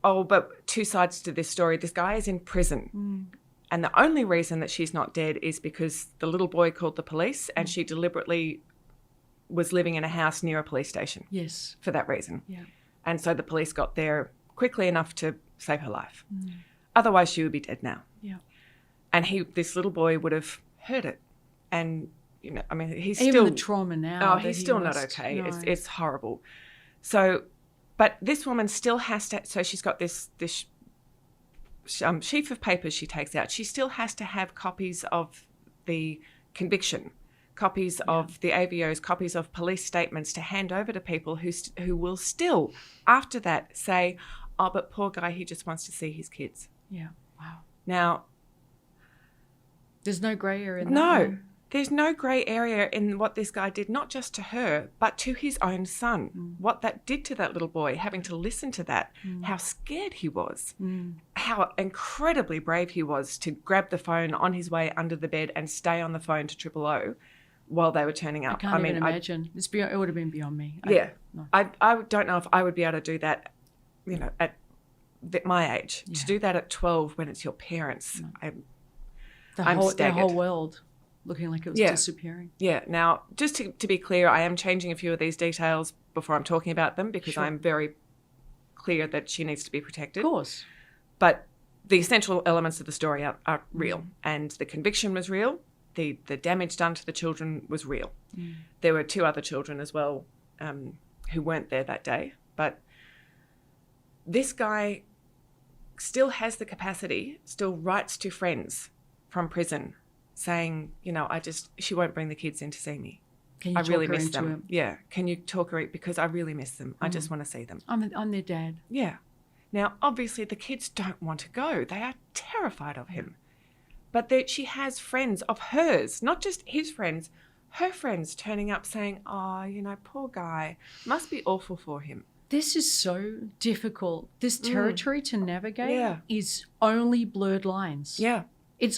B: Oh, but two sides to this story. This guy is in prison. And the only reason that she's not dead is because the little boy called the police and she deliberately was living in a house near a police station.
A: Yes.
B: For that reason.
A: Yeah.
B: And so the police got there quickly enough to save her life. Otherwise, she would be dead now.
A: Yeah.
B: And this little boy would have heard it. And, he's
A: even
B: still...
A: the trauma now.
B: Oh, he's still not okay. No. It's horrible. So... But this woman still has to, so she's got this sheaf of papers she takes out. She still has to have copies of the conviction, copies of the AVOs, copies of police statements to hand over to people who will still, after that, say, oh, but poor guy, he just wants to see his kids.
A: Yeah, wow.
B: Now...
A: There's no grey area in that.
B: No. There's no grey area in what this guy did, not just to her, but to his own son. What that did to that little boy, having to listen to that, how scared he was, how incredibly brave he was to grab the phone on his way under the bed and stay on the phone to 000 while they were turning up.
A: I can't even imagine. It would have been beyond me.
B: I don't know if I would be able to do that, at my age. To do that at 12 when it's your parents, I'm staggered.
A: The whole world looking like it was disappearing.
B: Yeah. Now, just to be clear, I am changing a few of these details before I'm talking about them because I'm very clear that she needs to be protected.
A: Of course.
B: But the essential elements of the story are real. And the conviction was real. The damage done to the children was real. There were 2 other children as well who weren't there that day. But this guy still has the capacity, still writes to friends from prison saying, she won't bring the kids in to see me.
A: Can you
B: I really miss
A: into
B: them.
A: Him?
B: Yeah. Can you talk her in? Because I really miss them. I just want to see them.
A: I'm their dad.
B: Yeah. Now, obviously, the kids don't want to go. They are terrified of him. But she has friends of hers, not just his friends, her friends turning up saying, oh, poor guy, must be awful for him.
A: This is so difficult. This territory to navigate is only blurred lines.
B: Yeah.
A: It's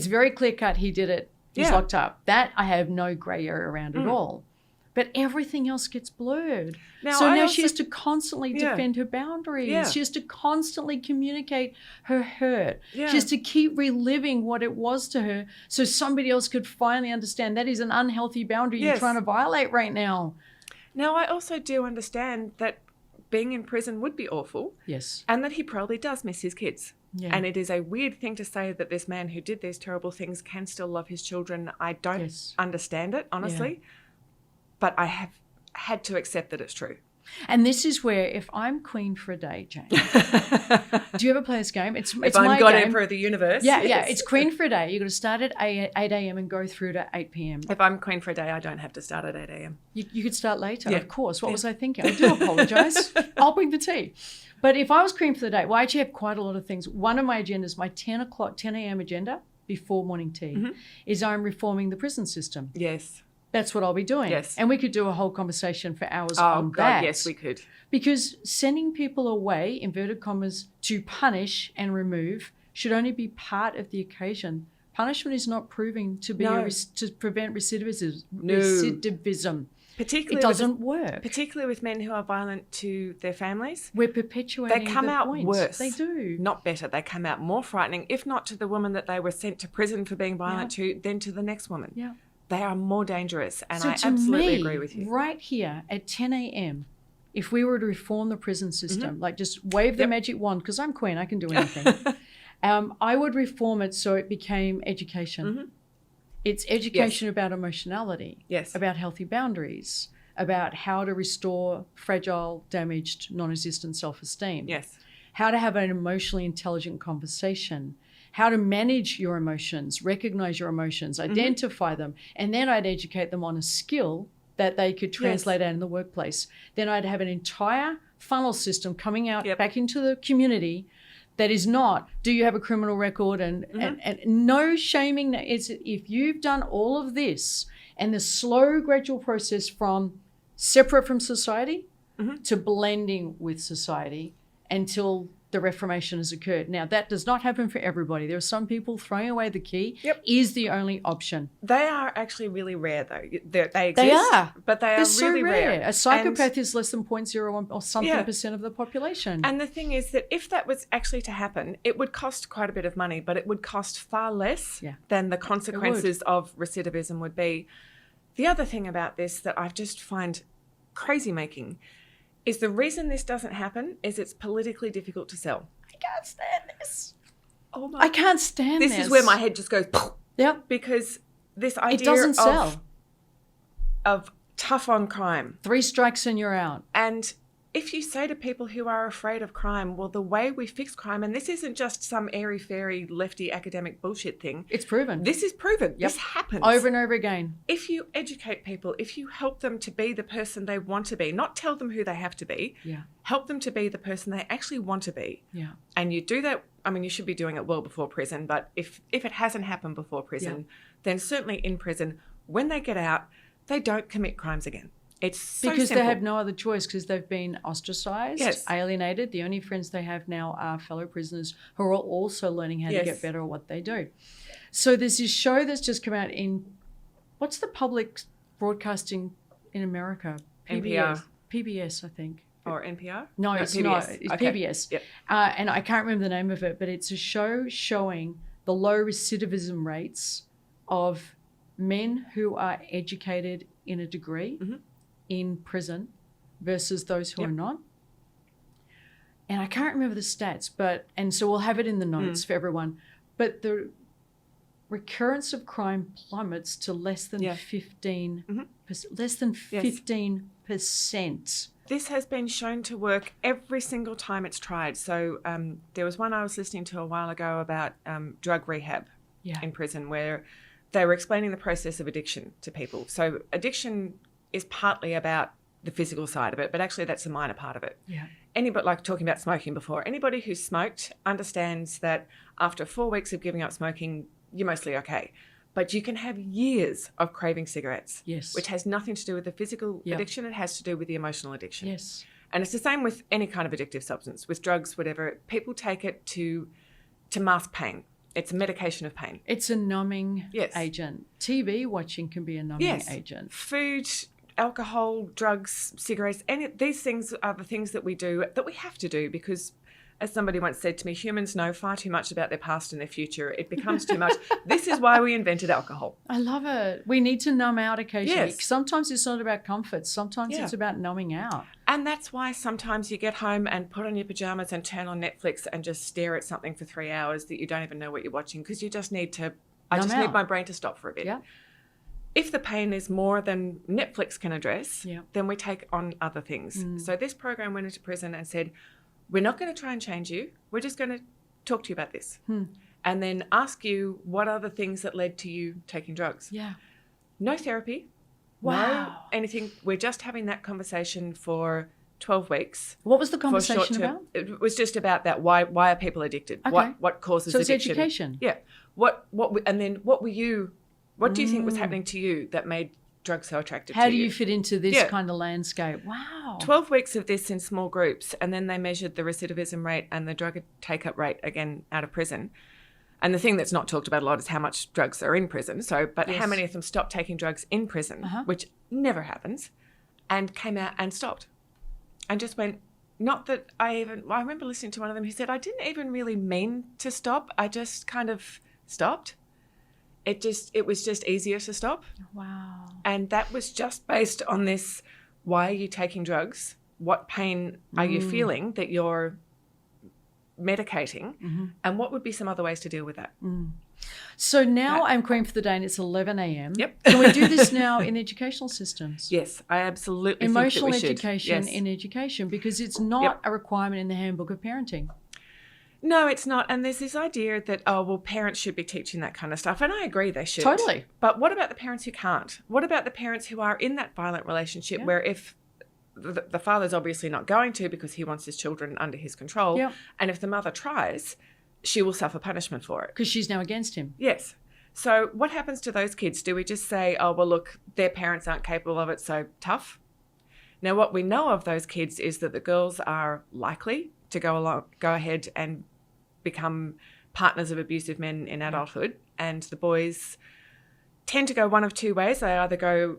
A: very clear cut. He did it. He's locked up. That I have no grey area around at all. But everything else gets blurred. Now she has to constantly defend her boundaries.
B: Yeah.
A: She has to constantly communicate her hurt.
B: Yeah.
A: She has to keep reliving what it was to her so somebody else could finally understand that is an unhealthy boundary you're trying to violate right now.
B: Now, I also do understand that being in prison would be awful.
A: Yes.
B: And that he probably does miss his kids.
A: Yeah.
B: And it is a weird thing to say that this man who did these terrible things can still love his children. I don't understand it, honestly. Yeah. But I have had to accept that it's true.
A: And this is where, if I'm queen for a day, Jane, do you ever play this game? It's
B: if I'm
A: my
B: God
A: game.
B: Emperor of the universe.
A: Yeah, it's queen for a day. You've got to start at 8 a.m. and go through to 8 p.m.
B: If I'm queen for a day, I don't have to start at 8 a.m.
A: You could start later, of course. What was I thinking? I do apologise. I'll bring the tea. But if I was queen for the day, well, I actually have quite a lot of things. One of my agendas, my 10 a.m. agenda before morning tea, is I'm reforming the prison system.
B: Yes.
A: That's what I'll be doing.
B: Yes.
A: And we could do a whole conversation for hours on that.
B: Yes, we could.
A: Because sending people away, inverted commas, to punish and remove should only be part of the occasion. Punishment is not proving to be to prevent recidivism.
B: No.
A: Recidivism.
B: Particularly
A: it doesn't work.
B: Particularly with men who are violent to their families.
A: We're perpetuating
B: They come out
A: point.
B: worse.
A: They do.
B: Not better. They come out more frightening, if not to the woman that they were sent to prison for being violent to, than to the next woman.
A: Yeah.
B: They are more dangerous, and
A: So
B: I
A: to
B: absolutely
A: me,
B: agree with you.
A: Right here at 10 a.m., if we were to reform the prison system, like just wave the magic wand, because I'm queen, I can do anything, I would reform it so it became education. It's education about emotionality, about healthy boundaries, about how to restore fragile, damaged, non-existent self-esteem, how to have an emotionally intelligent conversation, how to manage your emotions, recognize your emotions, identify them, and then I'd educate them on a skill that they could translate out in the workplace. Then I'd have an entire funnel system coming out back into the community that is not, do you have a criminal record? And no shaming. It's if you've done all of this and the slow, gradual process from separate from society to blending with society until the reformation has occurred. Now, that does not happen for everybody. There are some people throwing away the key is the only option.
B: They are actually really rare, though. They exist.
A: They are.
B: But they are
A: They're
B: really
A: so
B: rare.
A: A psychopath is less than 0.01 or something percent of the population.
B: And the thing is that if that was actually to happen, it would cost quite a bit of money, but it would cost far less than the consequences of recidivism would be. The other thing about this that I just find crazy making is the reason this doesn't happen is it's politically difficult to sell.
A: I can't stand this.
B: Oh my!
A: I can't stand this.
B: This is where my head just goes.
A: Yep.
B: Because this idea
A: it doesn't sell.
B: Of tough on crime.
A: 3 strikes and you're out.
B: And if you say to people who are afraid of crime, well, the way we fix crime, and this isn't just some airy-fairy lefty academic bullshit thing.
A: It's proven.
B: This is proven. Yep. This happens.
A: Over and over again.
B: If you educate people, if you help them to be the person they want to be, not tell them who they have to be, help them to be the person they actually want to be. Yeah. And you do that, I mean, you should be doing it well before prison, but if it hasn't happened before prison, then certainly in prison, when they get out, they don't commit crimes again. It's so
A: because
B: simple.
A: They have no other choice because they've been ostracized, alienated. The only friends they have now are fellow prisoners who are also learning how to get better at what they do. So there's this show that's just come out in, what's the public broadcasting in America?
B: NPR.
A: PBS, I think.
B: Or NPR?
A: No, it's
B: PBS.
A: not. It's
B: okay.
A: PBS.
B: Yep.
A: And I can't remember the name of it, but it's a show showing the low recidivism rates of men who are educated in a degree in prison versus those who are not. And I can't remember the stats, and so we'll have it in the notes for everyone. But the recurrence of crime plummets to less than 15%. Less than 15%.
B: This has been shown to work every single time it's tried. So there was one I was listening to a while ago about drug rehab in prison where they were explaining the process of addiction to people. So addiction is partly about the physical side of it, but actually that's a minor part of it. Yeah. Anybody, like talking about smoking before, anybody who's smoked understands that after 4 weeks of giving up smoking, you're mostly okay. But you can have years of craving cigarettes, which has nothing to do with the physical addiction. It has to do with the emotional addiction. Yes. And it's the same with any kind of addictive substance, with drugs, whatever. People take it to mask pain. It's a medication of pain.
A: It's a numbing agent. TV watching can be a numbing agent.
B: Food, alcohol, drugs, cigarettes, these things are the things that we do, that we have to do because, as somebody once said to me, humans know far too much about their past and their future. It becomes too much. This is why we invented alcohol.
A: I love it. We need to numb out occasionally. Yes. Sometimes it's not about comfort. Sometimes it's about numbing out.
B: And that's why sometimes you get home and put on your pajamas and turn on Netflix and just stare at something for 3 hours that you don't even know what you're watching because you just need to, I just need my brain to stop for a bit. Yeah. If the pain is more than Netflix can address, then we take on other things. So this program went into prison and said, we're not going to try and change you. We're just going to talk to you about this. And then ask you what are the things that led to you taking drugs. Yeah. No therapy. Wow. No anything. We're just having that conversation for 12 weeks.
A: What was the conversation about?
B: It was just about that. Why are people addicted? Okay. What causes addiction?
A: So it's education.
B: Yeah. And then what do you think was happening to you that made drugs so attractive to you?
A: How do you fit into this kind of landscape? Wow.
B: 12 weeks of this in small groups, and then they measured the recidivism rate and the drug take-up rate again out of prison. And the thing that's not talked about a lot is how much drugs are in prison. But how many of them stop taking drugs in prison, which never happens. and came out and stopped and just went, not that I remember listening to one of them who said, I didn't even really mean to stop. I just kind of stopped. It was just easier to stop.
A: Wow.
B: And that was just based on this, why are you taking drugs? What pain are you feeling that you're medicating? And what would be some other ways to deal with that?
A: So now I'm queen for the day and it's 11 a.m.
B: Yep.
A: Can we do this now in educational systems?
B: Yes, I absolutely
A: Emotional
B: think that we
A: education
B: should. Yes.
A: in education, because it's not a requirement in the handbook of parenting.
B: No, it's not. And there's this idea that, parents should be teaching that kind of stuff. And I agree they should.
A: Totally.
B: But what about the parents who can't? What about the parents who are in that violent relationship where if the father's obviously not going to because he wants his children under his control, and if the mother tries, she will suffer punishment for it.
A: Because she's now against him.
B: Yes. So what happens to those kids? Do we just say, oh, well, look, their parents aren't capable of it, so tough? Now, what we know of those kids is that the girls are likely to go ahead and become partners of abusive men in adulthood, and the boys tend to go one of two ways. They either go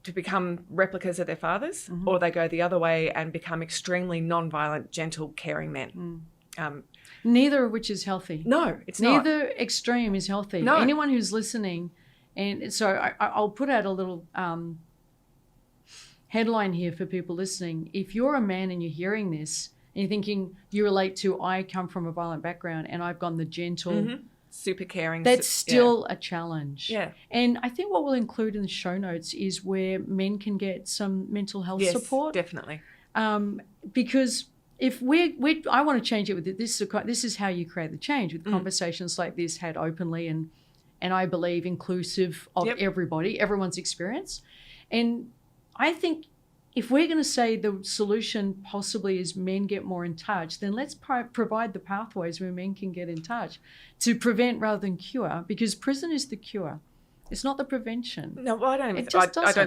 B: to become replicas of their fathers, or they go the other way and become extremely non-violent, gentle, caring men.
A: Neither of which is healthy.
B: No, it's not.
A: Neither extreme is healthy.
B: No.
A: Anyone who's listening, and so I'll put out a little headline here for people listening. If you're a man and you're hearing this and you're thinking you relate to, I come from a violent background and I've gone the gentle,
B: super caring.
A: That's still a challenge.
B: Yeah.
A: And I think what we'll include in the show notes is where men can get some mental health support.
B: Definitely.
A: Because if I want to change it with it. This is how you create the change with conversations like this had openly and I believe inclusive of everybody, everyone's experience. And I think if we're going to say the solution possibly is men get more in touch, then let's provide the pathways where men can get in touch to prevent rather than cure, because prison is the cure. It's not the prevention.
B: No, well, I don't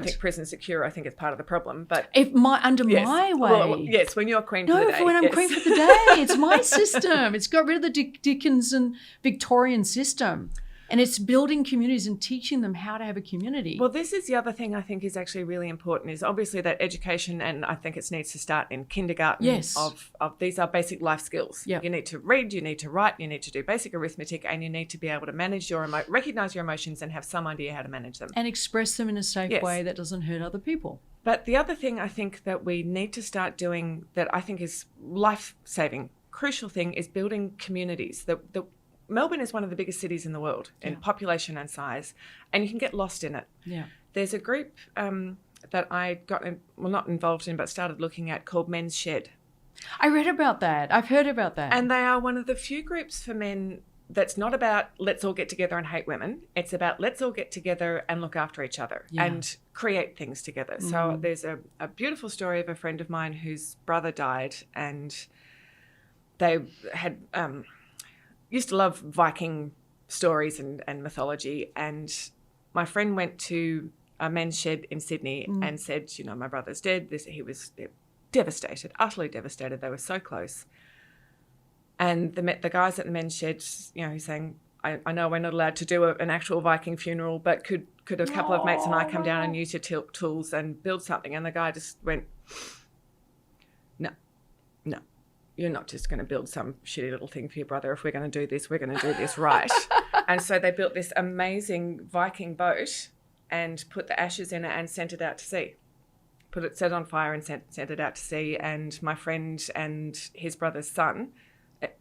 B: think prison's a cure. I think it's part of the problem. But
A: my way.
B: Well, yes, when you're queen for the day.
A: No, when I'm queen for the day. It's my system. It's got rid of the Dickens and Victorian system. And it's building communities and teaching them how to have a community.
B: Well, this is the other thing I think is actually really important, is obviously that education, and I think it needs to start in kindergarten.
A: Yes.
B: Of these are basic life skills.
A: Yep.
B: You need to read, you need to write, you need to do basic arithmetic, and you need to be able to manage recognize your emotions and have some idea how to manage them.
A: And express them in a safe way that doesn't hurt other people.
B: But the other thing I think that we need to start doing that I think is life-saving, crucial thing, is building communities. Melbourne is one of the biggest cities in the world in population and size, and you can get lost in it. Yeah. There's a group that I got, not involved in, but started looking at, called Men's Shed.
A: I read about that. I've heard about that.
B: And they are one of the few groups for men that's not about let's all get together and hate women. It's about let's all get together and look after each other and create things together. So there's a beautiful story of a friend of mine whose brother died, and they had... used to love Viking stories and mythology, and my friend went to a men's shed in Sydney and said, my brother's dead. He was devastated, utterly devastated. They were so close. And the guys at the men's shed, he's saying, I know we're not allowed to do an actual Viking funeral, but could a couple of mates and I come down and use your tools and build something? And the guy just went, no. You're not just going to build some shitty little thing for your brother. If we're going to do this, we're going to do this right. And so they built this amazing Viking boat and put the ashes in it and sent it out to sea. Set it on fire and sent it out to sea. And my friend and his brother's son,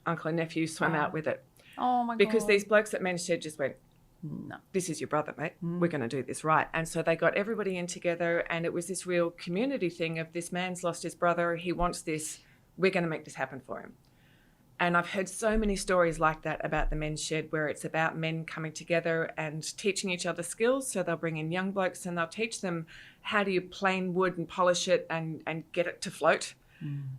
B: uncle and nephew, swam out with it.
A: Oh, my God.
B: Because these blokes at Men's Shed just went, no, this is your brother, mate. We're going to do this right. And so they got everybody in together, and it was this real community thing of, this man's lost his brother. He wants this. We're going to make this happen for him. And I've heard so many stories like that about the Men's Shed, where it's about men coming together and teaching each other skills. So they'll bring in young blokes and they'll teach them, how do you plane wood and polish it and get it to float?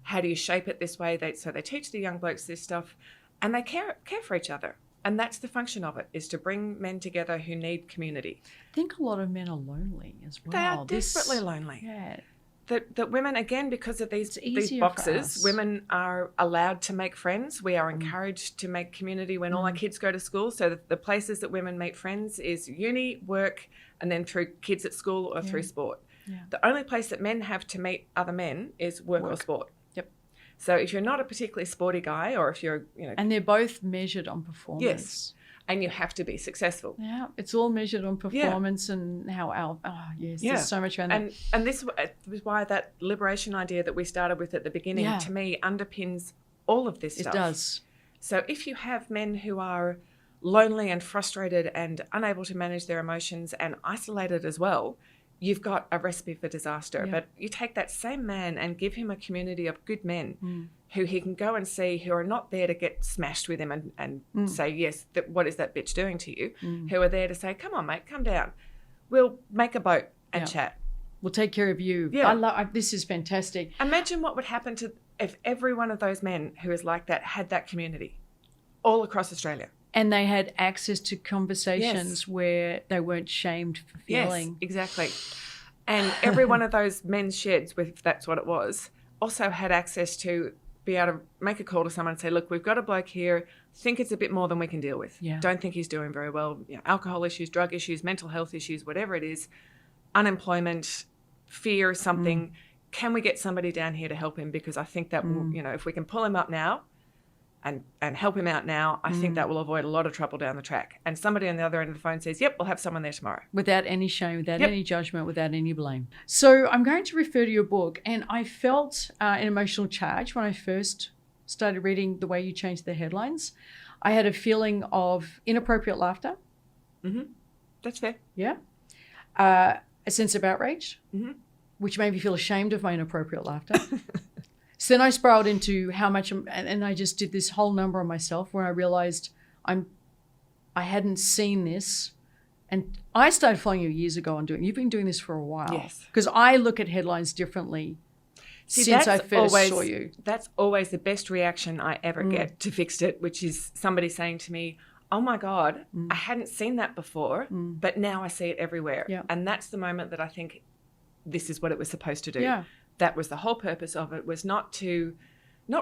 B: How do you shape it this way? So they teach the young blokes this stuff, and they care for each other. And that's the function of it, is to bring men together who need community.
A: I think a lot of men are lonely as well.
B: They are desperately lonely.
A: Yeah.
B: That women, again, because of these boxes, women are allowed to make friends. We are encouraged to make community when all our kids go to school. So the places that women meet friends is uni, work, and then through kids at school or through sport.
A: Yeah.
B: The only place that men have to meet other men is work. Or sport.
A: Yep.
B: So if you're not a particularly sporty guy, or if you're,
A: and they're both measured on performance.
B: Yes. And you have to be successful.
A: Yeah, it's all measured on performance and how there's so much around that.
B: And this was why that liberation idea that we started with at the beginning, to me, underpins all of this stuff.
A: It does.
B: So if you have men who are lonely and frustrated and unable to manage their emotions and isolated as well, you've got a recipe for disaster.
A: Yeah.
B: But you take that same man and give him a community of good men who he can go and see, who are not there to get smashed with him and say, yes, what is that bitch doing to you? Who are there to say, come on, mate, come down. We'll make a boat and chat.
A: We'll take care of you.
B: Yeah.
A: This is fantastic.
B: Imagine what would happen if every one of those men who is like that had that community all across Australia.
A: And they had access to conversations where they weren't shamed for feeling.
B: Yes, exactly. And every one of those men's sheds, if that's what it was, also had access to be able to make a call to someone and say, look, we've got a bloke here, think it's a bit more than we can deal with.
A: Yeah.
B: Don't think he's doing very well. Alcohol issues, drug issues, mental health issues, whatever it is, unemployment, fear, something. Can we get somebody down here to help him? Because I think that will, if we can pull him up now and help him out now, I think that will avoid a lot of trouble down the track. And somebody on the other end of the phone says, yep, we'll have someone there tomorrow.
A: Without any shame, without any judgment, without any blame. So I'm going to refer to your book. And I felt an emotional charge when I first started reading the way you changed the headlines. I had a feeling of inappropriate laughter.
B: Mm-hmm. That's fair.
A: Yeah. A sense of outrage, which made me feel ashamed of my inappropriate laughter. So then I spiraled into how much, and I just did this whole number on myself where I realized I hadn't seen this. And I started following you years ago on you've been doing this for a while.
B: Yes.
A: Because I look at headlines differently since I first saw you.
B: That's always the best reaction I ever get to Fixed It, which is somebody saying to me, oh my God, I hadn't seen that before, but now I see it everywhere.
A: Yeah.
B: And that's the moment that I think this is what it was supposed to do.
A: Yeah.
B: That was the whole purpose of it, was not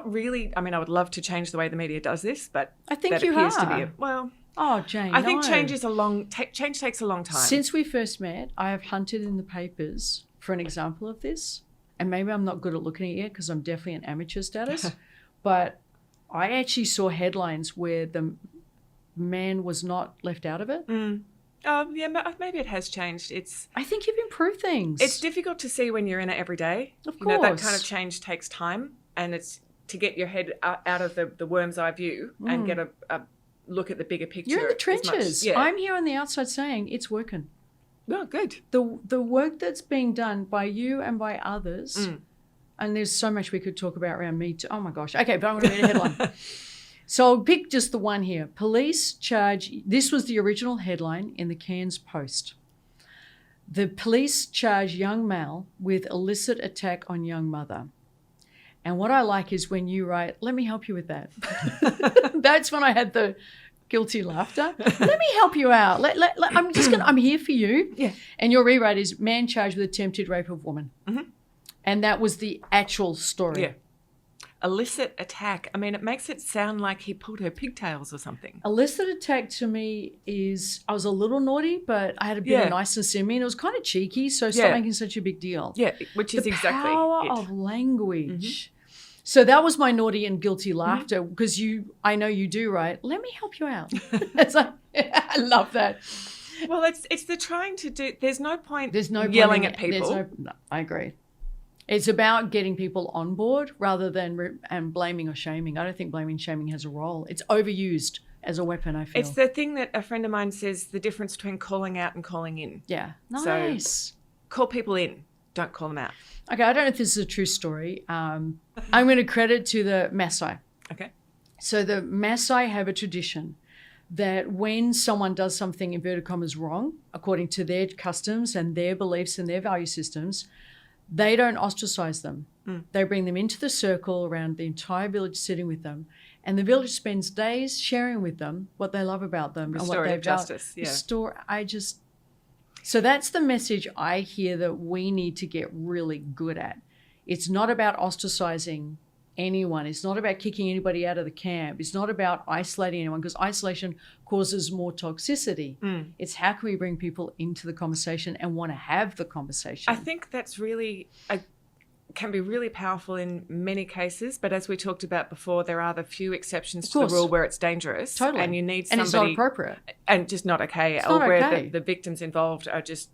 B: really, I mean, I would love to change the way the media does this, but
A: I think
B: that
A: you
B: appears
A: are.
B: to be well.
A: Oh, Jane,
B: I think
A: no.
B: change takes a long time.
A: Since we first met, I have hunted in the papers for an example of this. And maybe I'm not good at looking at it yet because I'm definitely an amateur status. But I actually saw headlines where the man was not left out of it.
B: Yeah, maybe it has changed.
A: I think you've improved things.
B: It's difficult to see when you're in it every day.
A: Of course.
B: That kind of change takes time, and it's to get your head out of the worm's eye view and get a look at the bigger picture.
A: You're in the trenches.
B: Yeah.
A: I'm here on the outside saying it's working.
B: Oh, good.
A: The work that's being done by you and by others, and there's so much we could talk about around me too. Oh my gosh. Okay, but I'm going to read a headline. So I'll pick just the one here. Police charge, this was the original headline in the Cairns Post. The police charge young male with illicit attack on young mother. And what I like is when you write, let me help you with that. That's when I had the guilty laughter. Let me help you out. I'm here for you.
B: Yeah.
A: And your rewrite is man charged with attempted rape of woman.
B: Mm-hmm.
A: And that was the actual story.
B: Yeah. Illicit attack. I mean, it makes it sound like he pulled her pigtails or something.
A: Illicit attack to me is, I was a little naughty, but I had a bit of niceness in me, and it was kind of cheeky, so stop making such a big deal.
B: Yeah, which is exactly
A: the power
B: it.
A: of language. So that was my naughty and guilty laughter, because I know you do, right? Let me help you out. It's like, I love that.
B: Well, it's the trying to do, there's no point
A: yelling
B: at people.
A: No, I agree. It's about getting people on board rather than blaming or shaming. I don't think blaming and shaming has a role. It's overused as a weapon, I feel.
B: It's the thing that a friend of mine says, the difference between calling out and calling in.
A: Yeah. Nice.
B: So call people in, don't call them out.
A: Okay, I don't know if this is a true story. I'm going to credit to the Maasai.
B: Okay.
A: So the Maasai have a tradition that when someone does something, inverted commas, wrong, according to their customs and their beliefs and their value systems, they don't ostracize them. They bring them into the circle around the entire village, sitting with them. And the village spends days sharing with them what they love about them.
B: Restorative justice, yeah.
A: So that's the message I hear that we need to get really good at. It's not about ostracizing anyone. It's not about kicking anybody out of the camp. It's not about isolating anyone, because isolation causes more toxicity. It's how can we bring people into the conversation and want to have the conversation.
B: I think that's really can be really powerful in many cases, but as we talked about before, there are the few exceptions to the rule where it's dangerous.
A: Totally.
B: And you need somebody...
A: And it's not appropriate.
B: And just not okay.
A: It's
B: or
A: not
B: where
A: okay.
B: the victims involved are just,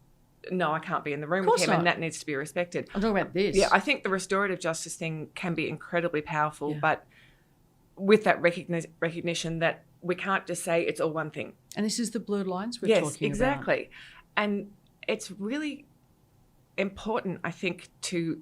B: no, I can't be in the room with him, and that needs to be respected.
A: I'm talking about this.
B: Yeah, I think the restorative justice thing can be incredibly powerful, but with that recognition that we can't just say it's all one thing.
A: And this is the blurred lines we're talking about.
B: Yes, exactly. And it's really important, I think, to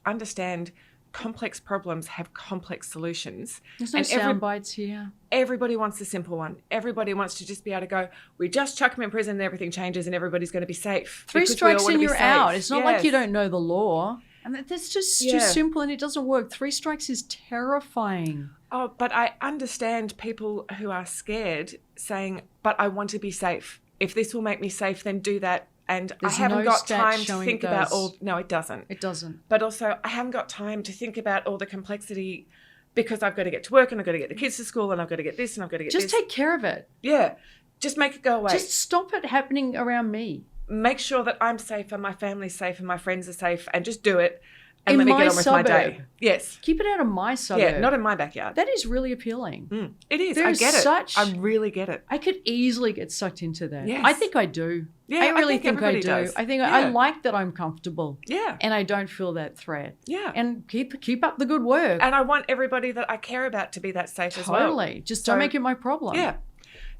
B: understand complex problems have complex solutions.
A: There's no sound bites here.
B: Everybody wants the simple one. Everybody wants to just be able to go, we just chuck them in prison and everything changes and everybody's going to be safe.
A: 3 strikes and you're out. It's not like you don't know the law. And that's just too simple, and it doesn't work. 3 strikes is terrifying.
B: Oh, but I understand people who are scared saying, but I want to be safe. If this will make me safe, then do that. And I haven't got time to think about all... No, it doesn't.
A: It doesn't.
B: But also, I haven't got time to think about all the complexity because I've got to get to work and I've got to get the kids to school and I've got to get this and I've got to get this.
A: Just take care of it.
B: Yeah. Just make it go away.
A: Just stop it happening around me.
B: Make sure that I'm safe and my family's safe and my friends are safe, and just do it. And let me get on with my day. Yes.
A: Keep it out of my suburb.
B: Yeah, not in my backyard.
A: That is really appealing.
B: It is. I get it. I really get it.
A: I could easily get sucked into that.
B: Yes.
A: I think I do.
B: Yeah,
A: I really think I do.
B: Does.
A: I think I like that I'm comfortable.
B: Yeah.
A: And I don't feel that threat.
B: Yeah.
A: And keep up the good work.
B: And I want everybody that I care about to be that safe as well.
A: Totally. Just don't make it my problem.
B: Yeah.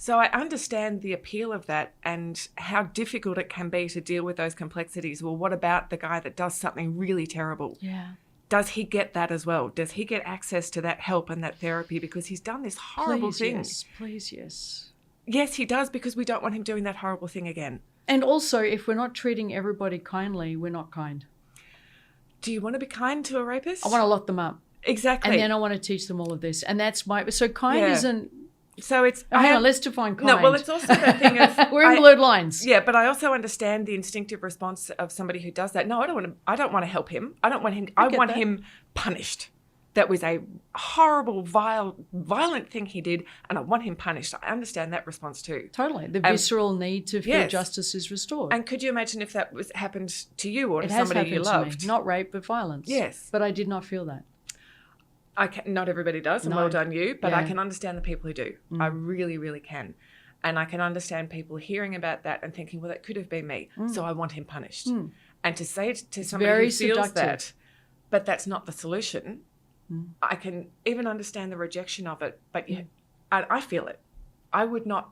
B: So I understand the appeal of that and how difficult it can be to deal with those complexities. Well, what about the guy that does something really terrible?
A: Yeah.
B: Does he get that as well? Does he get access to that help and that therapy because he's done this horrible thing?
A: Yes. Please, yes.
B: Yes, he does, because we don't want him doing that horrible thing again.
A: And also, if we're not treating everybody kindly, we're not kind.
B: Do you want to be kind to a rapist?
A: I want to lock them up.
B: Exactly.
A: And then I want to teach them all of this. And that's so kind isn't...
B: So it's...
A: Hang on, let's define kind.
B: No, well, it's also that thing of...
A: We're in blurred lines.
B: Yeah, but I also understand the instinctive response of somebody who does that. No, I don't want to help him. I want him punished. That was a horrible, violent thing he did, and I want him punished. I understand that response too.
A: Totally. The visceral need to feel justice is restored.
B: And could you imagine if that happened to you or to
A: somebody
B: somebody you loved?
A: To me. Not rape, but violence.
B: Yes.
A: But I did not feel that.
B: Not everybody does, and well done you, but I can understand the people who do. I really, really can. And I can understand people hearing about that and thinking, well, that could have been me, so I want him punished. And to say to somebody who feels that, but that's not the solution, I can even understand the rejection of it, but I feel it. I would not...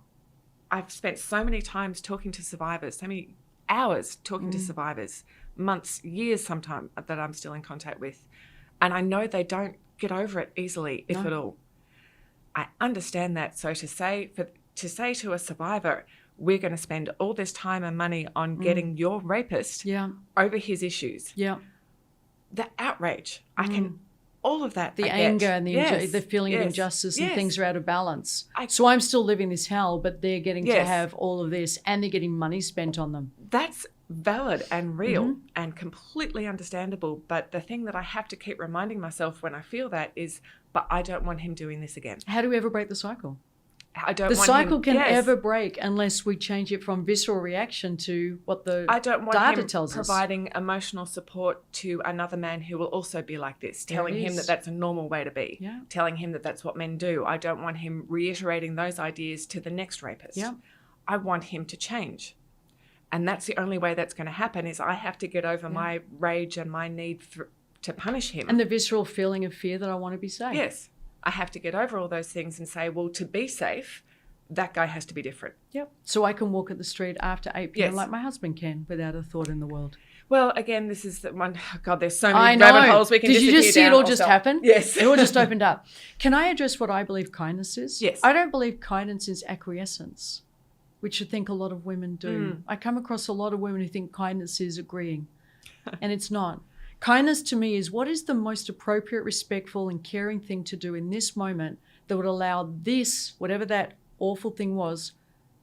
B: I've spent so many times talking to survivors, so many hours talking to survivors, months, years sometimes, that I'm still in contact with. And I know they don't get over it easily, if at all. I understand that. So to say to a survivor, we're going to spend all this time and money on getting your rapist over his issues. Yeah. The outrage. I can... All of that.
A: The anger and the feeling of injustice and things are out of balance. So I'm still living this hell, but they're getting to have all of this, and they're getting money spent on them.
B: That's valid and real and completely understandable. But the thing that I have to keep reminding myself when I feel that is, but I don't want him doing this again.
A: How do we ever break the cycle?
B: The
A: cycle can ever break unless we change it from visceral reaction to what the data tells us. I don't want him
B: providing emotional support to another man who will also be like this, telling him that that's a normal way to be, telling him that that's what men do. I don't want him reiterating those ideas to the next rapist. I want him to change. And that's the only way that's going to happen is I have to get over my rage and my need to punish him.
A: And the visceral feeling of fear that I want to be safe.
B: Yes. I have to get over all those things and say, well, to be safe, that guy has to be different.
A: Yep. So I can walk at the street after 8 p.m. like my husband can without a thought in the world.
B: Well, again, this is the one. Oh God, there's so many rabbit holes we can
A: Did you just see it all just happen?
B: Yes.
A: It all just opened up. Can I address what I believe kindness is?
B: Yes.
A: I don't believe kindness is acquiescence, which I think a lot of women do. I come across a lot of women who think kindness is agreeing, and it's not. Kindness to me is what is the most appropriate, respectful and caring thing to do in this moment that would allow this, whatever that awful thing was,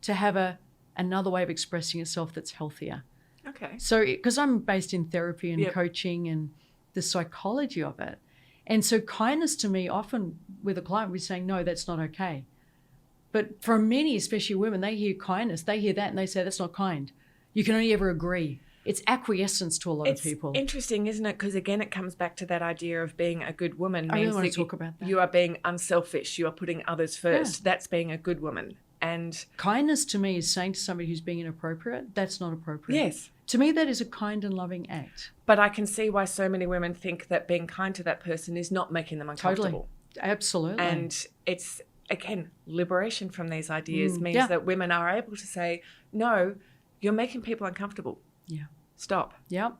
A: to have another way of expressing itself that's healthier.
B: Okay.
A: So, because I'm based in therapy and coaching and the psychology of it, And so kindness to me, often with a client, we're saying, no, that's not okay. But for many, especially women, they hear kindness, they hear that and they say, that's not kind. You can only ever agree. It's acquiescence to a lot of people.
B: It's interesting, isn't it? Because again, it comes back to that idea of being a good woman.
A: I really want to talk about that.
B: You are being unselfish. You are putting others first. Yeah. That's being a good woman. And
A: kindness to me is saying to somebody who's being inappropriate, that's not appropriate.
B: Yes.
A: To me, that is a kind and loving act.
B: But I can see why so many women think that being kind to that person is not making them uncomfortable.
A: Totally. Absolutely.
B: And it's, again, liberation from these ideas means that women are able to say, no, you're making people uncomfortable.
A: Yeah.
B: Stop.
A: Yeah.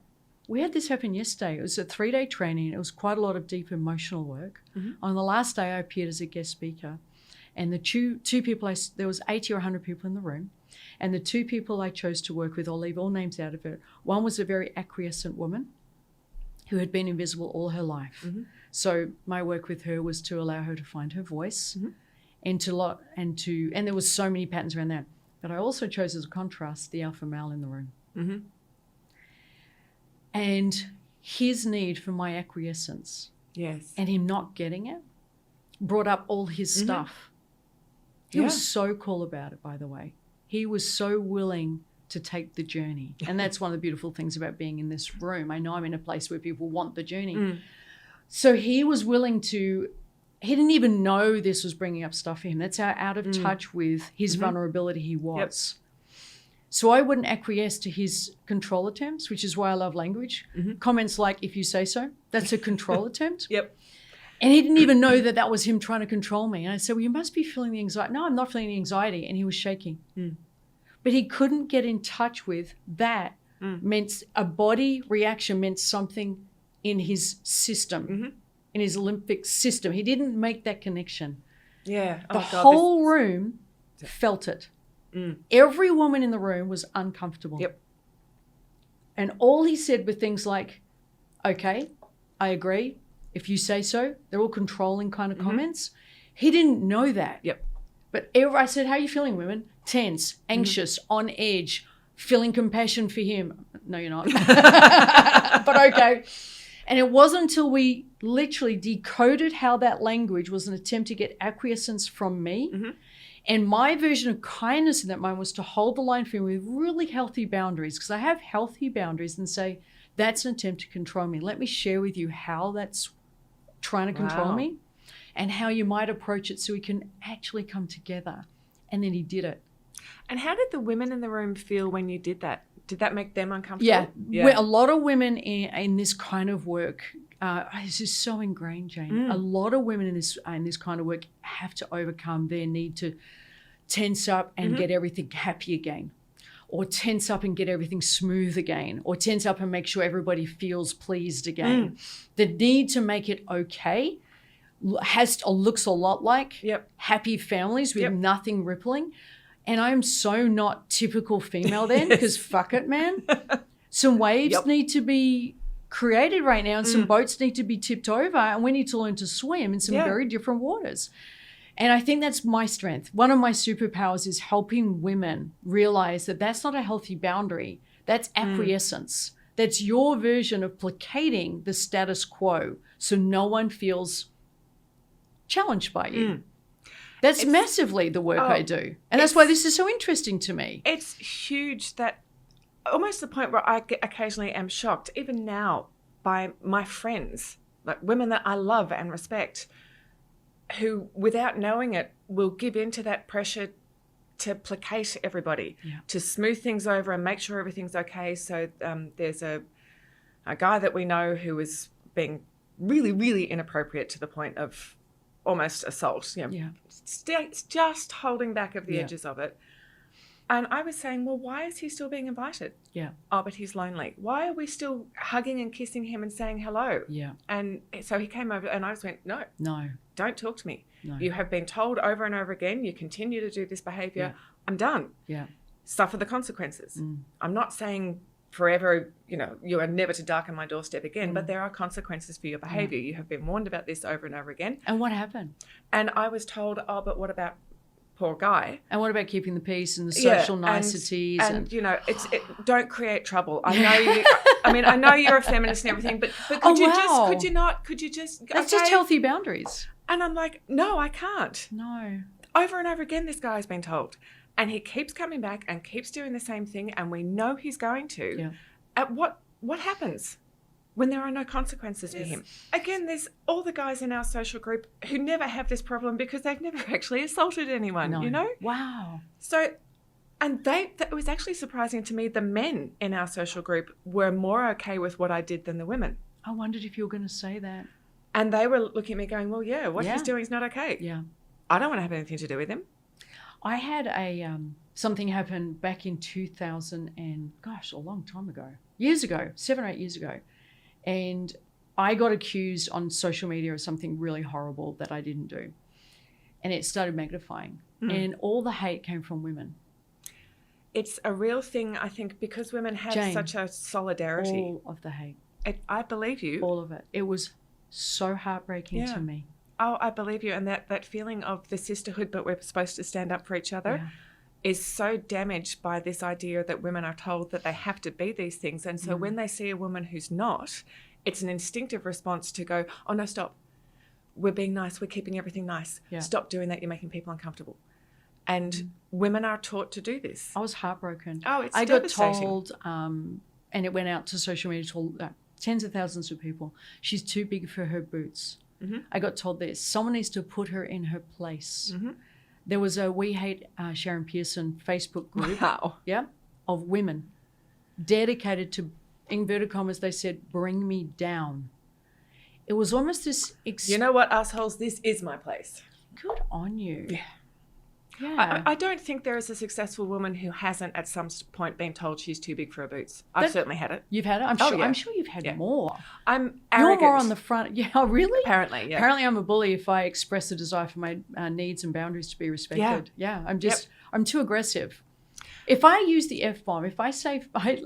A: We had this happen yesterday. It was a 3-day training. It was quite a lot of deep emotional work. Mm-hmm. On the last day, I appeared as a guest speaker. And the two people, there was 80 or 100 people in the room. And the two people I chose to work with, I'll leave all names out of it. One was a very acquiescent woman who had been invisible all her life. Mm-hmm. So my work with her was to allow her to find her voice and there was so many patterns around that. But I also chose as a contrast the alpha male in the room. Mm-hmm. And his need for my acquiescence and him not getting it brought up all his stuff. He was so cool about it, by the way. He was so willing to take the journey. And that's one of the beautiful things about being in this room. I know I'm in a place where people want the journey. Mm. So he was willing to, he didn't even know this was bringing up stuff for him. That's how out of touch with his vulnerability he was. Yep. So I wouldn't acquiesce to his control attempts, which is why I love language. Mm-hmm. Comments like, if you say so, that's a control attempt.
B: Yep.
A: And he didn't even know that was him trying to control me. And I said, well, you must be feeling the anxiety. No, I'm not feeling the anxiety. And he was shaking. Mm. But he couldn't get in touch with that. Meant a body reaction meant something in his system, in his limbic system. He didn't make that connection.
B: Yeah.
A: The whole room felt it. Mm. Every woman in the room was uncomfortable.
B: Yep.
A: And all he said were things like, okay, I agree. If you say so. They're all controlling kind of comments. He didn't know that.
B: Yep.
A: But I said, how are you feeling, women? Tense, anxious, on edge, feeling compassion for him. No, you're not. But okay. And it wasn't until we literally decoded how that language was an attempt to get acquiescence from me. Mm-hmm. And my version of kindness in that moment was to hold the line for him with really healthy boundaries, because I have healthy boundaries, and say, that's an attempt to control me. Let me share with you how that's trying to control me and how you might approach it so we can actually come together. And then he did it.
B: And how did the women in the room feel when you did that? Did that make them uncomfortable?
A: Yeah. A lot of women in this kind of work, this is so ingrained, Jane. A lot of women in this kind of work have to overcome their need to tense up and get everything happy again, or tense up and get everything smooth again, or tense up and make sure everybody feels pleased again. The need to make it okay looks a lot like happy families with nothing rippling. And I'm so not typical female then, because fuck it, man. Some waves need to be created right now, and some boats need to be tipped over, and we need to learn to swim in some very different waters. And I think that's my strength. One of my superpowers is helping women realize that that's not a healthy boundary. That's acquiescence. That's your version of placating the status quo so no one feels challenged by you. It's massively the work I do. And that's why this is so interesting to me.
B: It's huge, that almost the point where I occasionally am shocked, even now, by my friends, like women that I love and respect, who, without knowing it, will give in to that pressure to placate everybody, to smooth things over and make sure everything's okay. So there's a guy that we know who was being really, really inappropriate to the point of almost assault, just holding back of the edges of it. And I was saying, well, why is he still being invited?
A: Yeah.
B: Oh, but he's lonely. Why are we still hugging and kissing him and saying hello?
A: Yeah.
B: And so he came over and I just went, no, don't talk to me.
A: No.
B: You have been told over and over again, you continue to do this behavior.
A: Yeah.
B: I'm done.
A: Yeah.
B: Suffer the consequences. I'm not saying forever, you are never to darken my doorstep again, but there are consequences for your behavior. You have been warned about this over and over again.
A: And what happened?
B: And I was told, oh, but what about poor guy.
A: And what about keeping the peace and the social niceties?
B: And you know, don't create trouble. I know you. I mean, I know you're a feminist and everything, but could you just?
A: That's just healthy boundaries.
B: And I'm like, no, I can't.
A: No.
B: Over and over again, this guy's been told, and he keeps coming back and keeps doing the same thing, and we know he's going to.
A: Yeah.
B: At what happens when there are no consequences for him? Again, there's all the guys in our social group who never have this problem because they've never actually assaulted anyone, you know?
A: Wow.
B: So, and it was actually surprising to me, the men in our social group were more okay with what I did than the women.
A: I wondered if you were going to say that.
B: And they were looking at me going, well, yeah, what he's doing is not okay.
A: Yeah.
B: I don't want to have anything to do with him.
A: I had something happen back in 2000 and, a long time ago. Years ago, 7 or 8 years ago. And I got accused on social media of something really horrible that I didn't do. And it started magnifying. And all the hate came from women.
B: It's a real thing, I think, because women have such a solidarity.
A: All of the hate.
B: I believe you.
A: All of it. It was so heartbreaking to me.
B: Oh, I believe you. And that feeling of the sisterhood, but we're supposed to stand up for each other, is so damaged by this idea that women are told that they have to be these things. And so when they see a woman who's not, it's an instinctive response to go, oh, no, stop. We're being nice. We're keeping everything nice. Yeah. Stop doing that. You're making people uncomfortable. And women are taught to do this.
A: I was heartbroken.
B: Oh, it's
A: I
B: devastating.
A: got told, and it went out to social media, told tens of thousands of people, she's too big for her boots. I got told this. Someone needs to put her in her place. There was a We Hate Sharon Pearson Facebook group of women dedicated to, inverted commas, they said, bring me down. It was almost this...
B: you know what, assholes? This is my place.
A: Good on you.
B: Yeah.
A: Yeah.
B: I don't think there is a successful woman who hasn't at some point been told she's too big for her boots. I've certainly had it.
A: You've had it? I'm sure you've had more.
B: I'm arrogant.
A: You're more on the front. Yeah, really?
B: Apparently, yeah.
A: Apparently I'm a bully if I express a desire for my needs and boundaries to be respected. Yeah, I'm too aggressive. If I use the F-bomb, if I say, I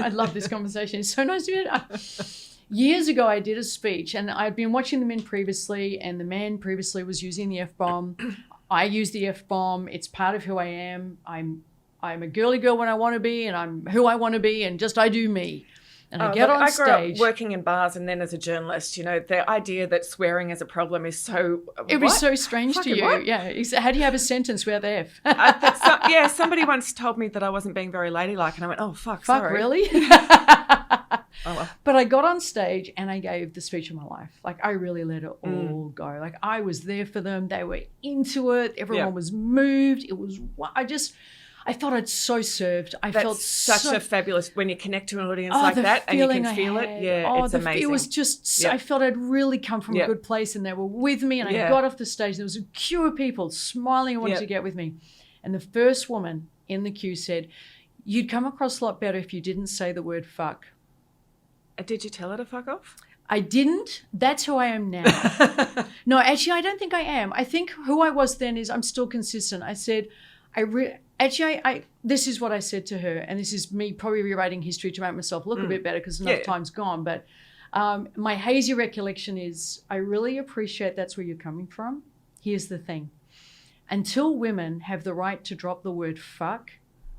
A: love this conversation. It's so nice to be Years ago, I did a speech, and I'd been watching the men previously, and the man previously was using the F-bomb. I use the F-bomb. It's part of who I am. I'm a girly girl when I want to be, and I'm who I want to be, and just I do me. And I get on stage. I grew up
B: working in bars and then as a journalist, you know, the idea that swearing is a problem is so...
A: It was so strange to you. What? Yeah. How do you have a sentence without the
B: F? Somebody once told me that I wasn't being very ladylike, and I went, oh, fuck, sorry.
A: Really?
B: Oh, well.
A: But I got on stage and I gave the speech of my life. Like, I really let it all go. Like, I was there for them. They were into it. Everyone was moved. It was... I thought I'd so served.
B: That's
A: felt
B: such a fabulous, when you connect to an audience like that and you can feel it. Yeah, it's amazing.
A: It was just, I felt I'd really come from a good place, and they were with me, and I got off the stage. There was a queue of people smiling and wanting to get with me. And the first woman in the queue said, you'd come across a lot better if you didn't say the word fuck.
B: Did you tell her to fuck off?
A: I didn't. That's who I am now. No, actually, I don't think I am. I think who I was then is I'm still consistent. I said, this is what I said to her, and this is me probably rewriting history to make myself look a bit better because enough time's gone. But my hazy recollection is I really appreciate that's where you're coming from. Here's the thing. Until women have the right to drop the word fuck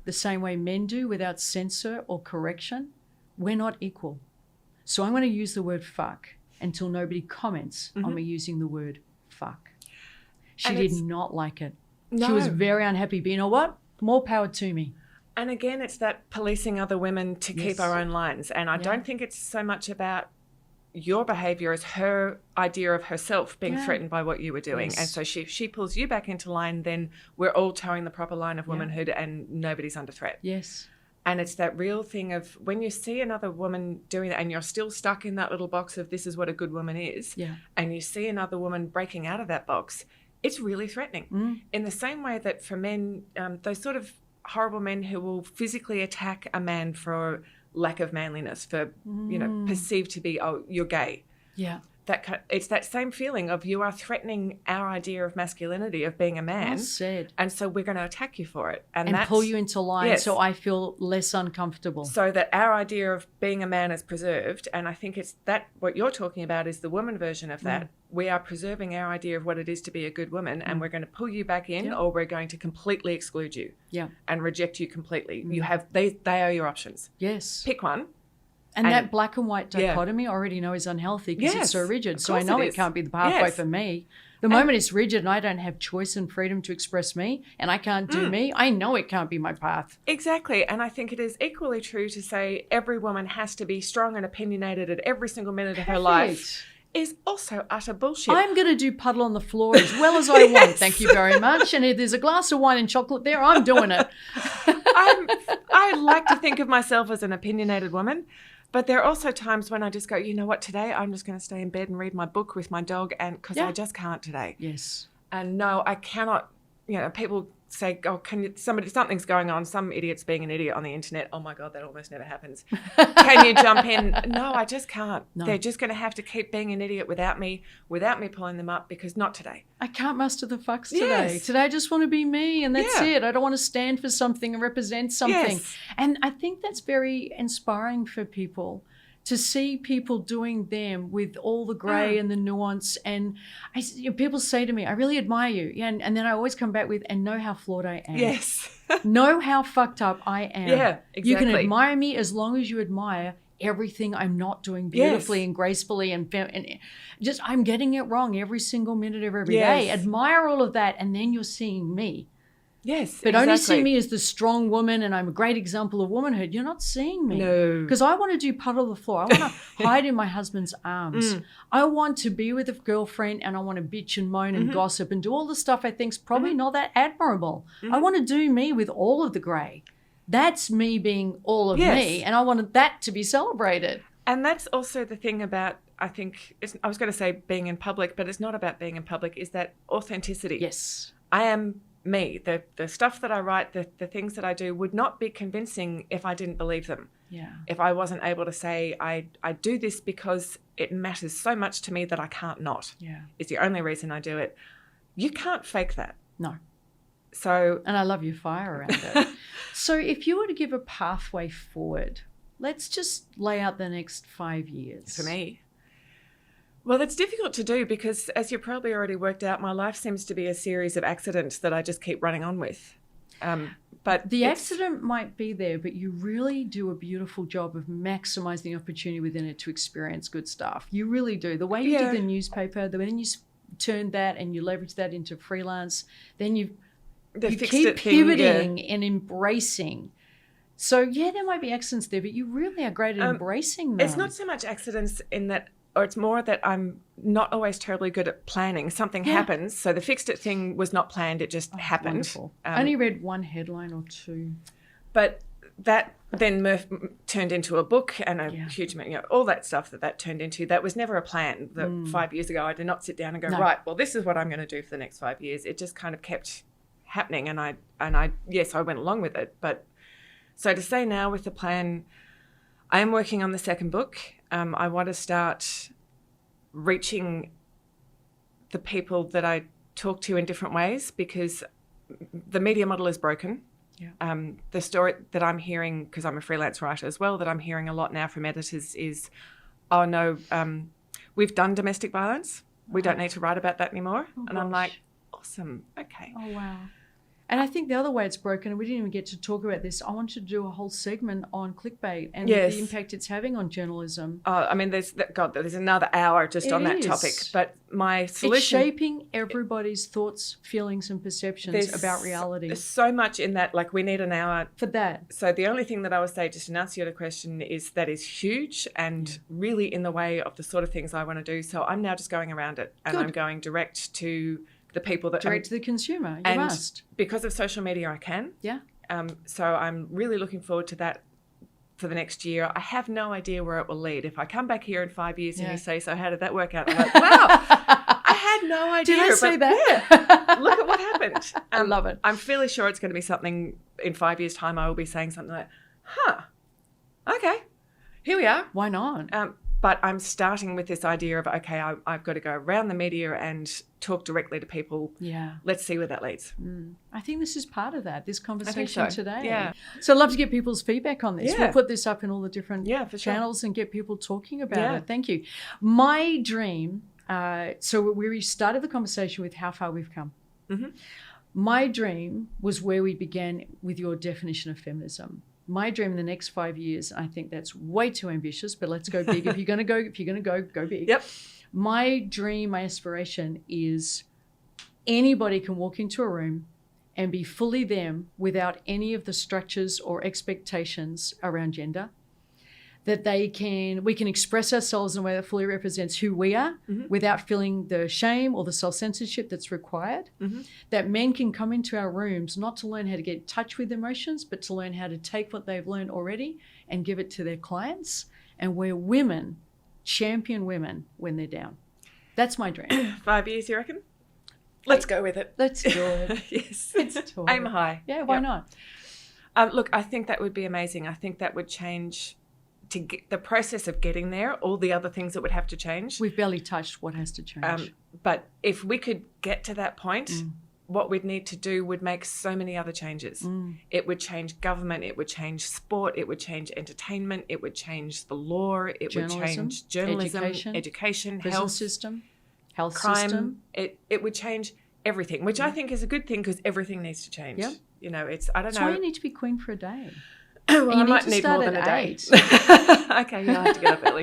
A: the same way men do without censor or correction, we're not equal. So I'm going to use the word fuck until nobody comments on me using the word fuck. She did not like it. No. She was very unhappy, but you know what? More power to me.
B: And again, it's that policing other women to keep our own lines. And I don't think it's so much about your behaviour as her idea of herself being threatened by what you were doing. And so she pulls you back into line, then we're all towing the proper line of womanhood and nobody's under threat.
A: Yes.
B: And it's that real thing of when you see another woman doing that and you're still stuck in that little box of this is what a good woman is, and you see another woman breaking out of that box, it's really threatening. In the same way that for men, those sort of horrible men who will physically attack a man for lack of manliness, for, perceived to be, oh, you're gay. Yeah. It's that same feeling of you are threatening our idea of masculinity, of being a man.
A: Well said.
B: And so we're going to attack you for it.
A: And pull you into line so I feel less uncomfortable.
B: So that our idea of being a man is preserved. And I think it's that what you're talking about is the woman version of that. we are preserving our idea of what it is to be a good woman, and we're going to pull you back in, or we're going to completely exclude you and reject you completely. You have they are your options.
A: Yes.
B: Pick one.
A: And that black and white dichotomy I already know is unhealthy because it's so rigid. So I know it can't be the pathway for me. The moment it's rigid and I don't have choice and freedom to express me and I can't do me, I know it can't be my path.
B: Exactly. And I think it is equally true to say every woman has to be strong and opinionated at every single minute of her life is also utter bullshit.
A: I'm going to do puddle on the floor as well as I want. Thank you very much. And if there's a glass of wine and chocolate there, I'm doing it.
B: I like to think of myself as an opinionated woman. But there are also times when I just go, you know what, today I'm just going to stay in bed and read my book with my dog because I just can't today.
A: Yes.
B: And no, I cannot, people say, oh, something's going on, some idiot's being an idiot on the internet. Oh my God, that almost never happens. Can you jump in? No, I just can't. No. They're just going to have to keep being an idiot without me pulling them up because not today.
A: I can't muster the fucks today. Yes. Today I just want to be me and that's it. I don't want to stand for something and represent something. Yes. And I think that's very inspiring for people to see people doing them with all the grey and the nuance. And people say to me, I really admire you. Yeah, and then I always come back with, and know how flawed I am.
B: Yes.
A: Know how fucked up I am.
B: Yeah, exactly.
A: You can admire me as long as you admire everything I'm not doing beautifully and gracefully and just I'm getting it wrong every single minute of every day. Admire all of that and then you're seeing me.
B: Yes,
A: but only see me as the strong woman and I'm a great example of womanhood. You're not seeing me.
B: No.
A: Because I want to do puddle the floor. I want to hide in my husband's arms. I want to be with a girlfriend and I want to bitch and moan and gossip and do all the stuff I think's probably not that admirable. I want to do me with all of the grey. That's me being all of me and I wanted that to be celebrated.
B: And that's also the thing about, I think, I was going to say being in public, but it's not about being in public, is that authenticity.
A: Yes.
B: I am me. The stuff that I write, the things that I do would not be convincing if I didn't believe them.
A: Yeah.
B: If I wasn't able to say, I do this because it matters so much to me that I can't not.
A: Yeah.
B: It's the only reason I do it. You can't fake that.
A: No.
B: So.
A: And I love your fire around it. So if you were to give a pathway forward, let's just lay out the next 5 years.
B: For me. Well, it's difficult to do because, as you probably already worked out, my life seems to be a series of accidents that I just keep running on with. But
A: the accident might be there, but you really do a beautiful job of maximising the opportunity within it to experience good stuff. You really do. The way you did the newspaper, then you turned that and you leveraged that into freelance, then you keep pivoting and embracing. So, there might be accidents there, but you really are great at embracing them.
B: It's not so much accidents in that, or it's more that I'm not always terribly good at planning. Something happens. So the fixed it thing was not planned. It just happened.
A: Wonderful. I only read one headline or two.
B: But that then turned into a book and a huge, all that stuff that turned into. That was never a plan. 5 years ago, I did not sit down and go, right, well, this is what I'm going to do for the next 5 years. It just kind of kept happening. And I went along with it. But so to say now with the plan, I am working on the second book. I want to start reaching the people that I talk to in different ways because the media model is broken. Yeah. The story that I'm hearing, because I'm a freelance writer as well, that I'm hearing a lot now from editors is, oh no, we've done domestic violence. We don't need to write about that anymore. Oh, and I'm like, awesome, okay.
A: Oh, wow. And I think the other way it's broken, and we didn't even get to talk about this, I wanted to do a whole segment on clickbait and the impact it's having on journalism.
B: I mean, there's another hour just on that topic. But my solution...
A: It's shaping everybody's thoughts, feelings and perceptions about reality.
B: There's so much in that, like we need an hour.
A: For that.
B: So the only thing that I would say, just to answer your question, is that is huge and really in the way of the sort of things I want to do. So I'm now just going around it and I'm going direct to... the people that
A: direct to the consumer. You must.
B: Because of social media, I can.
A: Yeah.
B: So I'm really looking forward to that for the next year. I have no idea where it will lead. If I come back here in 5 years and you say, so how did that work out? I'm like, wow, I had no idea.
A: Did I say that?
B: Yeah, look at what happened.
A: I love it.
B: I'm fairly sure it's going to be something in 5 years' time. I will be saying something like, okay, here we are.
A: Why not?
B: But I'm starting with this idea of, okay, I've got to go around the media and talk directly to people.
A: Yeah.
B: Let's see where that leads.
A: I think this is part of that, this conversation today.
B: Yeah.
A: So I'd love to get people's feedback on this.
B: Yeah.
A: We'll put this up in all the different channels and get people talking about it. Thank you. My dream So we started the conversation with how far we've come.
B: Mm-hmm.
A: My dream was where we began with your definition of feminism. My dream in the next 5 years, I think that's way too ambitious, but let's go big. If you're going to go big.
B: Yep.
A: My dream, my aspiration is anybody can walk into a room and be fully them without any of the structures or expectations around gender. That we can express ourselves in a way that fully represents who we are without feeling the shame or the self-censorship that's required. Mm-hmm. That men can come into our rooms not to learn how to get in touch with emotions, but to learn how to take what they've learned already and give it to their clients. And where women champion women when they're down. That's my dream.
B: 5 years, you reckon? Let's go with it.
A: Let's do it.
B: Yes.
A: Let's do it.
B: Aim high.
A: Yeah, why not?
B: Look, I think that would be amazing. I think that would change to get the process of getting there, all the other things that would have to change.
A: We've barely touched what has to change.
B: But if we could get to that point, what we'd need to do would make so many other changes. It would change government, it would change sport, it would change entertainment, it would change the law, it would change journalism, education, health
A: system, health
B: crime.
A: System.
B: It would change everything, which I think is a good thing because everything needs to change.
A: Yep.
B: You know, I don't know.
A: That's why you need to be queen for a day.
B: Well, I might need more than a day. Okay, yeah, I have to get up early.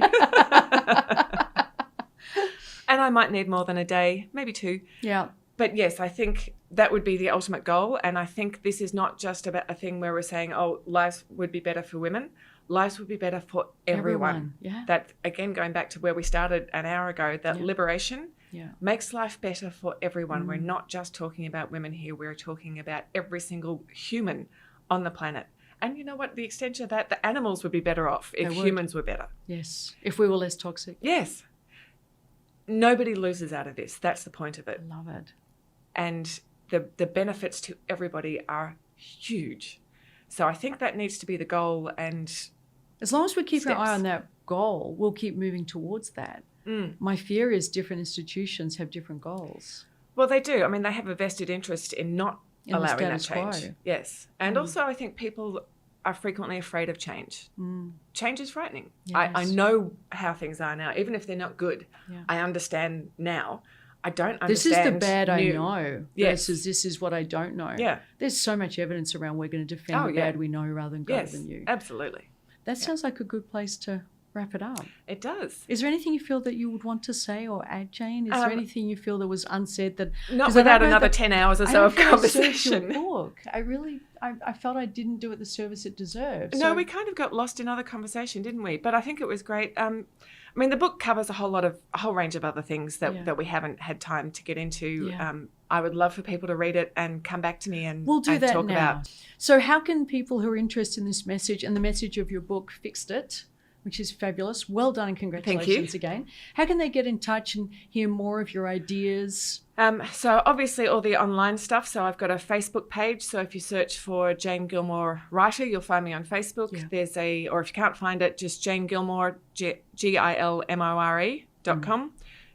B: And I might need more than a day, maybe 2.
A: Yeah.
B: But yes, I think that would be the ultimate goal. And I think this is not just about a thing where we're saying, oh, lives would be better for women. Lives would be better for everyone.
A: Yeah.
B: That, again, going back to where we started an hour ago, that liberation makes life better for everyone. We're not just talking about women here. We're talking about every single human on the planet. And you know what? The extension of that, the animals would be better off if humans were better.
A: Yes. If we were less toxic.
B: Yes. Nobody loses out of this. That's the point of it.
A: I love it.
B: And the benefits to everybody are huge. So I think that needs to be the goal. And
A: as long as we keep our eye on that goal, we'll keep moving towards that. My fear is different institutions have different goals.
B: Well, they do. I mean, they have a vested interest in not allowing that change.
A: Quo.
B: Yes. And also I think people are frequently afraid of change. Change is frightening. Yes. I know how things are now. Even if they're not good, I understand now. I don't understand.
A: This is the bad I know
B: yes.
A: versus this is what I don't know.
B: Yeah.
A: There's so much evidence around we're going to defend the bad we know rather than go than you.
B: Absolutely.
A: That sounds like a good place to wrap it up.
B: It does.
A: Is there anything you feel that you would want to say or add, Jane? Is there anything you feel that was unsaid that...
B: Not without another 10 hours or so of conversation.
A: Book. I felt I didn't do it the service it deserved.
B: No, we kind of got lost in other conversation, didn't we? But I think it was great. I mean, the book covers a whole range of other things that we haven't had time to get into.
A: Yeah.
B: I would love for people to read it and come back to me and
A: we'll do that
B: talk
A: now.
B: about.
A: So how can people who are interested in this message and the message of your book, Fixed It, which is fabulous. Well done and congratulations again. How can they get in touch and hear more of your ideas?
B: So obviously all the online stuff. So I've got a Facebook page. So if you search for Jane Gilmore Writer, you'll find me on Facebook. Yeah. Or if you can't find it, just Jane Gilmore, GILMORE.com.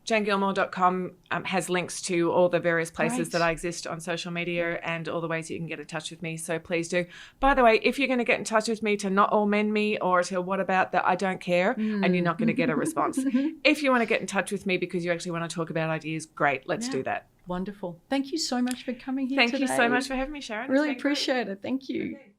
B: JaneGilmore.com has links to all the various places that I exist on social media and all the ways you can get in touch with me. So please do. By the way, if you're going to get in touch with me to not all men me or to what about that, I don't care, and you're not going to get a response. If you want to get in touch with me because you actually want to talk about ideas, great, let's do that.
A: Wonderful. Thank you so much for coming here
B: today.
A: Thank
B: you so much for having me, Sharon.
A: Really appreciate it. Thank you. Okay.